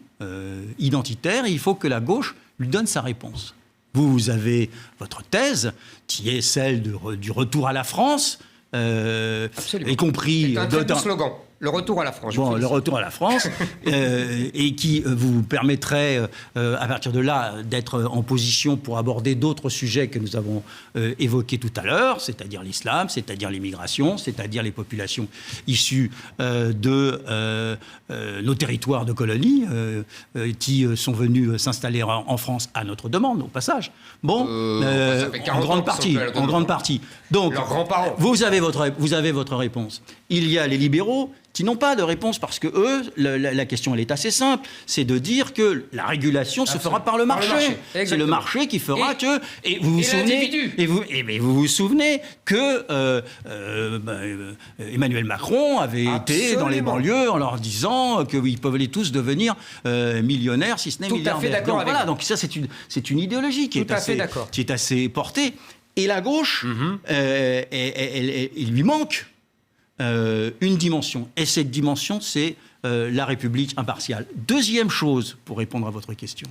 identitaire et il faut que la gauche lui donne sa réponse. Vous avez votre thèse, qui est celle du retour à la France, y compris... C'est un très bon slogan. Le retour à la France. Le retour à la France, et qui vous permettrait, à partir de là, d'être en position pour aborder d'autres sujets que nous avons évoqués tout à l'heure, c'est-à-dire l'islam, c'est-à-dire l'immigration, c'est-à-dire les populations issues de nos territoires de colonie, qui sont venus s'installer en France à notre demande, au passage. En grande partie. Donc, vous avez votre réponse. Il y a les libéraux qui n'ont pas de réponse parce que eux, la question elle est assez simple, c'est de dire que la régulation se fera par le marché. C'est le marché qui fera que... Et vous vous souvenez que Emmanuel Macron avait été dans les banlieues en leur disant qu'ils peuvent aller tous devenir millionnaires, si ce n'est milliardaires. Tout à fait d'accord avec vous. Donc ça, c'est une idéologie qui est assez portée. Et la gauche, il lui manque une dimension. Et cette dimension, c'est la République impartiale. Deuxième chose, pour répondre à votre question.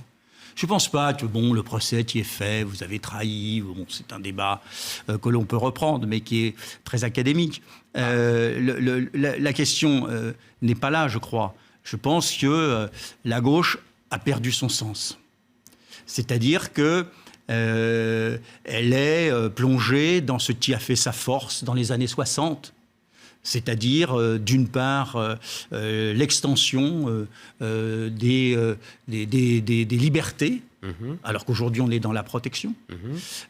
Je ne pense pas que le procès qui est fait, vous avez trahi, c'est un débat que l'on peut reprendre, mais qui est très académique. La question n'est pas là, je crois. Je pense que la gauche a perdu son sens. C'est-à-dire que elle est plongée dans ce qui a fait sa force dans les années 60. C'est-à-dire, d'une part, l'extension des libertés, alors qu'aujourd'hui on est dans la protection,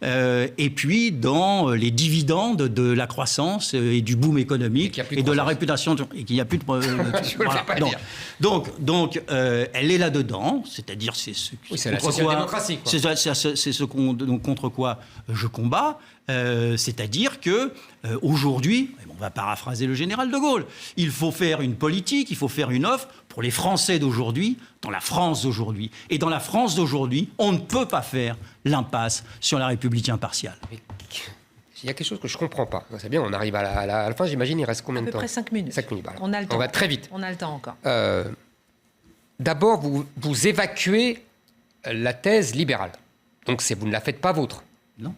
et puis dans les dividendes de la croissance et du boom économique et de la réputation, et qu'il n'y a plus de... Donc, elle est là-dedans, c'est-à-dire c'est ce contre quoi je combats, c'est-à-dire que aujourd'hui, on va paraphraser le général de Gaulle, il faut faire une politique, il faut faire une offre pour les Français d'aujourd'hui, dans la France d'aujourd'hui. Et dans la France d'aujourd'hui, on ne peut pas faire l'impasse sur la République impartiale. Mais il y a quelque chose que je ne comprends pas. C'est bien, on arrive à la fin, j'imagine, il reste combien de temps ? À peu près 5 minutes. 5 minutes, voilà. On a le temps. On va très vite. On a le temps encore. D'abord, vous évacuez la thèse libérale. Donc vous ne la faites pas vôtre. Non.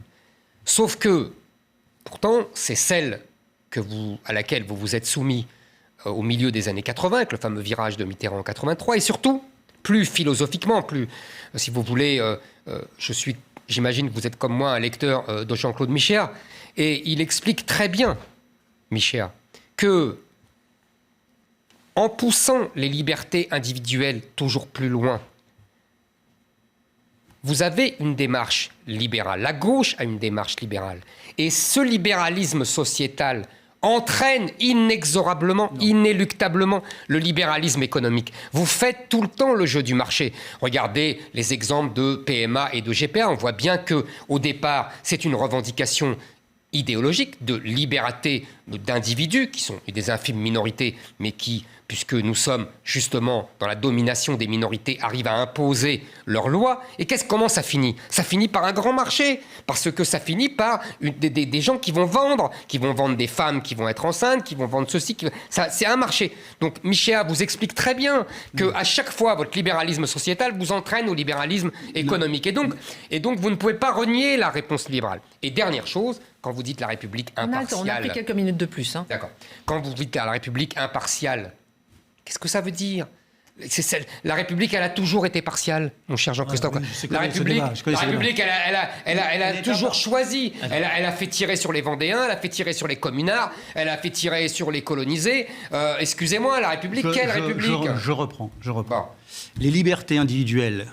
Sauf que, pourtant, c'est celle à laquelle vous vous êtes soumis au milieu des années 80, avec le fameux virage de Mitterrand en 83, et surtout, plus philosophiquement, si vous voulez, j'imagine que vous êtes comme moi un lecteur de Jean-Claude Michéa, et il explique très bien, Michéa, que en poussant les libertés individuelles toujours plus loin, vous avez une démarche libérale. La gauche a une démarche libérale. Et ce libéralisme sociétal entraîne inexorablement, inéluctablement le libéralisme économique. Vous faites tout le temps le jeu du marché. Regardez les exemples de PMA et de GPA. On voit bien qu'au départ, c'est une revendication idéologique de liberté d'individus qui sont des infimes minorités, mais qui, puisque nous sommes justement dans la domination des minorités, arrivent à imposer leurs lois. Et comment ça finit? Ça finit par un grand marché, parce que ça finit par des gens qui vont vendre des femmes qui vont être enceintes, qui vont vendre ceci. C'est un marché. Donc Michéa vous explique très bien qu'à chaque fois, votre libéralisme sociétal vous entraîne au libéralisme économique. Et donc vous ne pouvez pas renier la réponse libérale. Et dernière chose, quand vous dites la République impartiale... On a pris quelques minutes de plus. Hein. D'accord. Quand vous dites la République impartiale, qu'est-ce que ça veut dire? La République, elle a toujours été partiale, mon cher Jean-Christophe. La République, elle a toujours choisi. Elle a fait tirer sur les Vendéens, elle a fait tirer sur les communards, elle a fait tirer sur les colonisés. Excusez-moi, la République, quelle République? Je reprends. Bon. Les libertés individuelles,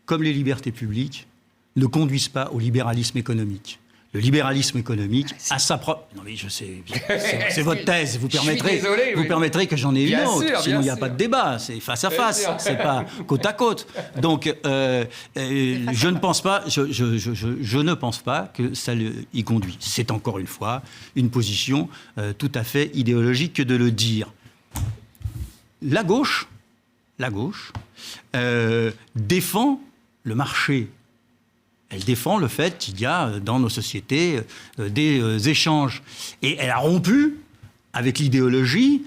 comme les libertés publiques, ne conduisent pas au libéralisme économique. Le libéralisme économique a sa propre... Non mais je sais, c'est votre thèse, vous permettrez que j'en ai une autre, sinon il n'y a pas de débat, c'est face à face, c'est pas côte à côte. Donc je ne pense pas, je ne pense pas que ça y conduit. C'est encore une fois une position tout à fait idéologique que de le dire. La gauche défend le marché. Elle défend le fait qu'il y a dans nos sociétés des échanges. Et elle a rompu avec l'idéologie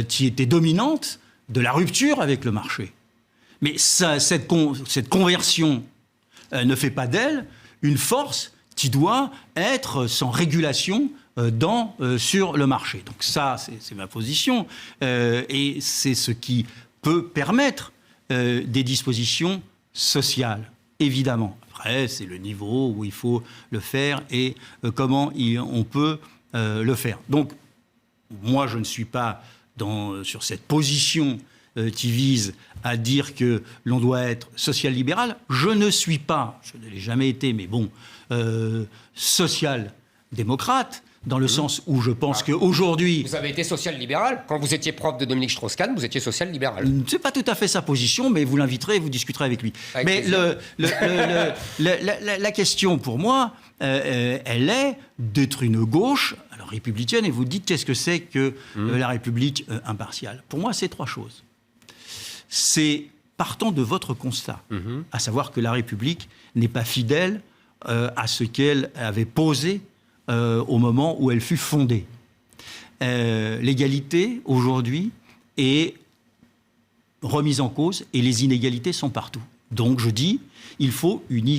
qui était dominante de la rupture avec le marché. Mais cette conversion ne fait pas d'elle une force qui doit être sans régulation sur le marché. Donc ça, c'est ma position. Et c'est ce qui peut permettre des dispositions sociales, évidemment. Après, c'est le niveau où il faut le faire et comment on peut le faire. Donc, moi, je ne suis pas sur cette position qui vise à dire que l'on doit être social-libéral. Je ne suis pas, je ne l'ai jamais été, mais bon, social-démocrate, dans le sens où je pense qu'aujourd'hui... Vous avez été social-libéral. Quand vous étiez prof de Dominique Strauss-Kahn, vous étiez social-libéral. C'est pas tout à fait sa position, mais vous l'inviterez et vous discuterez avec lui. Mais la question pour moi, elle est d'être une gauche alors républicaine, et vous dites qu'est-ce que c'est que la République impartiale. Pour moi, c'est trois choses. C'est partant de votre constat, à savoir que la République n'est pas fidèle à ce qu'elle avait posé au moment où elle fut fondée. L'égalité, aujourd'hui, est remise en cause et les inégalités sont partout. Donc, je dis, il faut une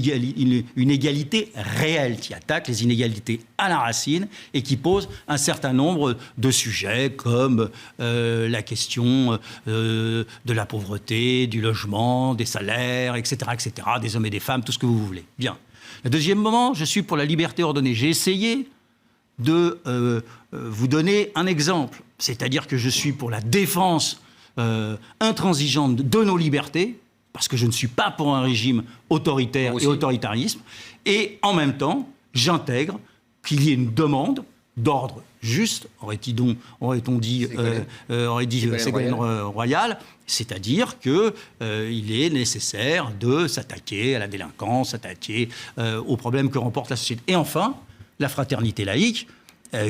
égalité réelle qui attaque les inégalités à la racine et qui pose un certain nombre de sujets comme la question de la pauvreté, du logement, des salaires, etc., des hommes et des femmes, tout ce que vous voulez. Bien. Le deuxième moment, je suis pour la liberté ordonnée. J'ai essayé de vous donner un exemple, c'est-à-dire que je suis pour la défense intransigeante de nos libertés, parce que je ne suis pas pour un régime autoritaire et autoritarisme, et en même temps, j'intègre qu'il y ait une demande d'ordre juste, aurait-on dit Ségolène Royal, c'est-à-dire qu'il est nécessaire de s'attaquer à la délinquance, s'attaquer aux problèmes que remporte la société. Et enfin, la fraternité laïque,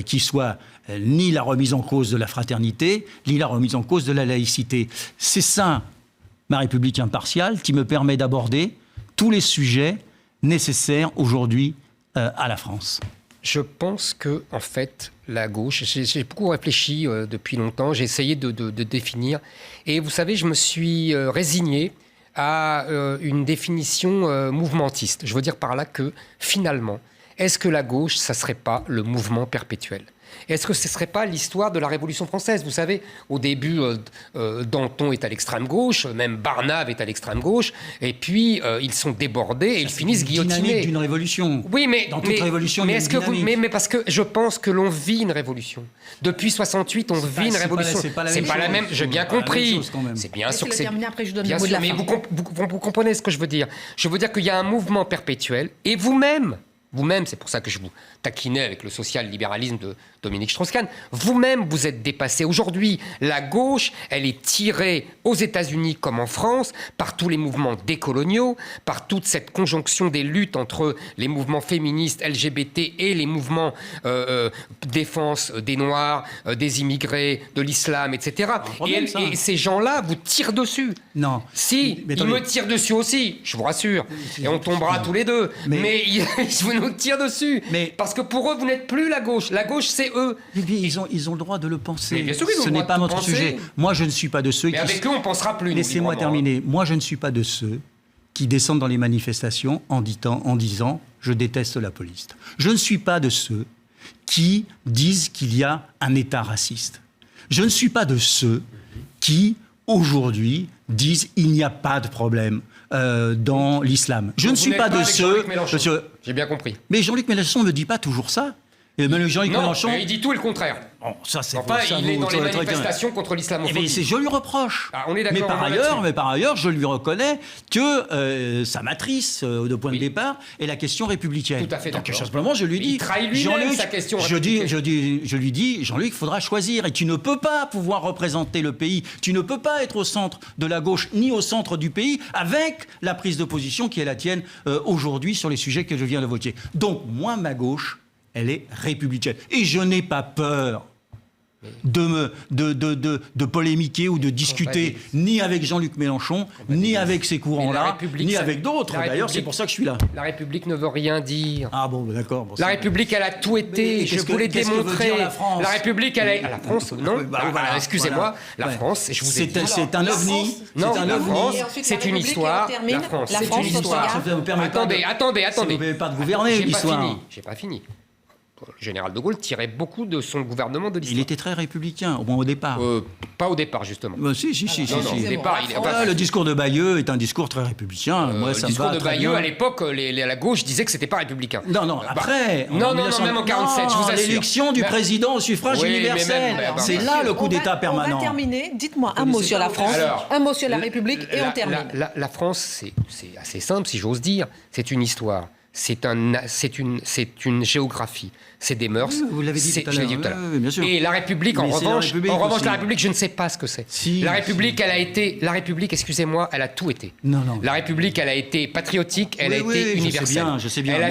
qui soit ni la remise en cause de la fraternité, ni la remise en cause de la laïcité. C'est ça, ma République impartiale, qui me permet d'aborder tous les sujets nécessaires aujourd'hui à la France. Je pense que, en fait, la gauche, j'ai beaucoup réfléchi depuis longtemps, j'ai essayé de définir. Et vous savez, je me suis résigné à une définition mouvementiste. Je veux dire par là que, finalement, est-ce que la gauche, ça ne serait pas le mouvement perpétuel ? Est-ce que ce ne serait pas l'histoire de la Révolution française ? Vous savez, au début, Danton est à l'extrême gauche, même Barnave est à l'extrême gauche, et puis ils sont débordés et ils finissent guillotinés. C'est la dynamique d'une révolution. Oui, mais dans toute révolution, il y a une dynamique. Mais parce que je pense que l'on vit une révolution. Depuis 68, on vit une révolution. C'est pas la même. J'ai bien compris. C'est bien sûr que c'est. Après, je donne le mot de la fin. Mais vous comprenez ce que je veux dire. Je veux dire qu'il y a un mouvement perpétuel, et vous-même, vous-même, c'est pour ça que je vous taquinais avec le social-libéralisme de Dominique Strauss-Kahn, vous-même, vous êtes dépassé. Aujourd'hui, la gauche, elle est tirée aux États-Unis comme en France par tous les mouvements décoloniaux, par toute cette conjonction des luttes entre les mouvements féministes, LGBT et les mouvements défense des Noirs, des immigrés, de l'islam, etc. Et ces gens-là vous tirent dessus. Non. Si, ils me tirent dessus aussi, je vous rassure. Et on tombera tous les deux. Mais ils nous tirent dessus. Parce que pour eux, vous n'êtes plus la gauche. La gauche, c'est eux. Eh bien, ils ont le droit de le penser. Mais bien sûr, ils ont Ce le droit n'est pas de notre penser. sujet. Moi, je ne suis pas de ceux Mais avec eux, on ne pensera plus. Laissez-moi terminer. Moi, je ne suis pas de ceux qui descendent dans les manifestations en disant « je déteste la police ». Je ne suis pas de ceux qui disent qu'il y a un État raciste. Je ne suis pas de ceux qui, aujourd'hui, disent « il n'y a pas de problème ». Dans l'islam. Je ne suis pas de ceux... J'ai bien compris. Mais Jean-Luc Mélenchon ne me dit pas toujours ça. Et même Jean-Luc Mélenchon... il dit tout et le contraire. Oh, ça, c'est enfin, ça, il est dans les manifestations contre l'islamophobie. Je lui reproche. Ah, on est d'accord. Mais par ailleurs, je lui reconnais que sa matrice de point de départ est la question républicaine. Tout à fait d'accord. Donc, simplement, je lui dis... Il trahit lui-même sa question républicaine. Je lui dis, Jean-Luc, il faudra choisir. Et tu ne peux pas pouvoir représenter le pays. Tu ne peux pas être au centre de la gauche, ni au centre du pays, avec la prise de position qui est la tienne aujourd'hui sur les sujets que je viens d'évoquer. Donc, moi, ma gauche, elle est républicaine. Et je n'ai pas peur de polémiquer ou de discuter ni avec Jean-Luc Mélenchon, ni avec ces courants-là, ni avec d'autres. D'ailleurs, c'est pour ça que je suis là. La République ne veut rien dire. Ah bon, d'accord. Bon, la République, elle a tout été. Je vous l'ai démontré. La République, elle a... La France, non. Excusez-moi. La France, je vous ai dit. C'est un ovni. Non, la France, c'est une histoire. La France, c'est une histoire. Attendez. Ça ne vous permet pas de gouverner, l'histoire. J'ai pas fini. Le général de Gaulle tirait beaucoup de son gouvernement de l'histoire. Il était très républicain, au moins au départ. Pas au départ, justement. Si. Au départ, le discours de Bayeux est un discours très républicain. Moi, ça le discours de Bayeux, à l'époque, la gauche disait que c'était pas républicain. Non, après. Non, même en 47, je vous assure. L'élection du président au suffrage universel. C'est là le coup d'État permanent. On va terminer. Dites-moi un mot sur la France, un mot sur la République, et on termine. La France, c'est assez simple, si j'ose dire. C'est une histoire. C'est une géographie, c'est des mœurs. Vous l'avez dit tout à l'heure. Oui, bien sûr. Et la République, en revanche, la République, je ne sais pas ce que c'est. La République, la République, excusez-moi, elle a tout été. Non. La République, elle a été patriotique, elle a été universelle. Je sais bien. La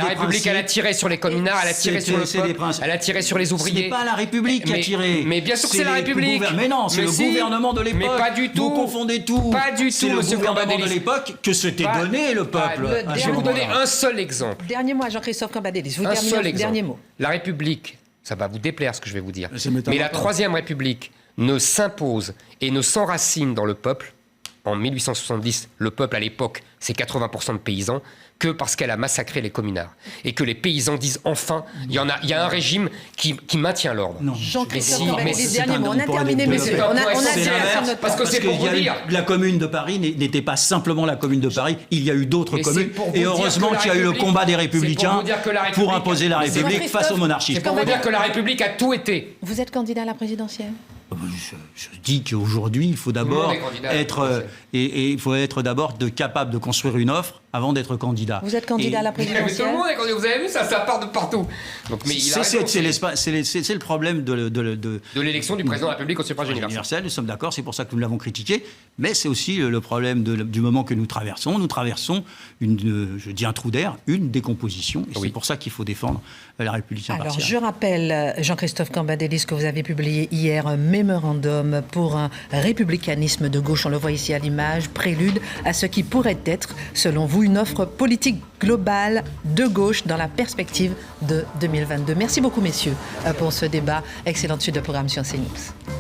République, elle a tiré sur les communards, elle a tiré sur le peuple, elle a tiré sur les ouvriers. Ce n'est pas la République qui a tiré. Mais bien sûr que c'est la République. Mais non, c'est le gouvernement de l'époque. Mais pas du tout. Vous confondez tout. Pas du tout, c'est le gouvernement de l'époque que s'était donné le peuple. Je vais vous donner un seul exemple. Dernier mot à Jean-Christophe Cambadélis. Vous terminez le dernier mot. La République, ça va vous déplaire ce que je vais vous dire, mais la Troisième République ne s'impose et ne s'enracine dans le peuple. En 1870, le peuple à l'époque, c'est 80% de paysans, que parce qu'elle a massacré les communards. Et que les paysans disent enfin, il y a un régime qui maintient l'ordre. Jean-Christophe Cambadélis, dernier mot. On a terminé, messieurs. Parce que c'est pour vous dire. La commune de Paris n'était pas simplement la commune de Paris, il y a eu d'autres communes. Et heureusement qu'il y a eu le combat des Républicains pour imposer la République face aux monarchistes. C'est pour vous dire que la République a tout été. Vous êtes candidat à la présidentielle ? Je dis qu'aujourd'hui, il faut d'abord être d'abord capable de construire une offre avant d'être candidat. Vous êtes candidat à la présidentielle. Mais tout le monde est candidat. Vous avez vu, ça part de partout. Donc, mais c'est le problème de l'élection du président de la République au suffrage universel. Nous sommes d'accord, c'est pour ça que nous l'avons critiqué. Mais c'est aussi le problème du moment que nous traversons. Nous traversons un trou d'air, une décomposition. Et c'est pour ça qu'il faut défendre la République impartiale. Alors, je rappelle, Jean-Christophe Cambadélis, que vous avez publié hier un mémorandum pour un républicanisme de gauche. On le voit ici à l'image, prélude à ce qui pourrait être, selon vous, une offre politique globale de gauche dans la perspective de 2022. Merci beaucoup, messieurs, pour ce débat. Excellente suite de programme sur CNews.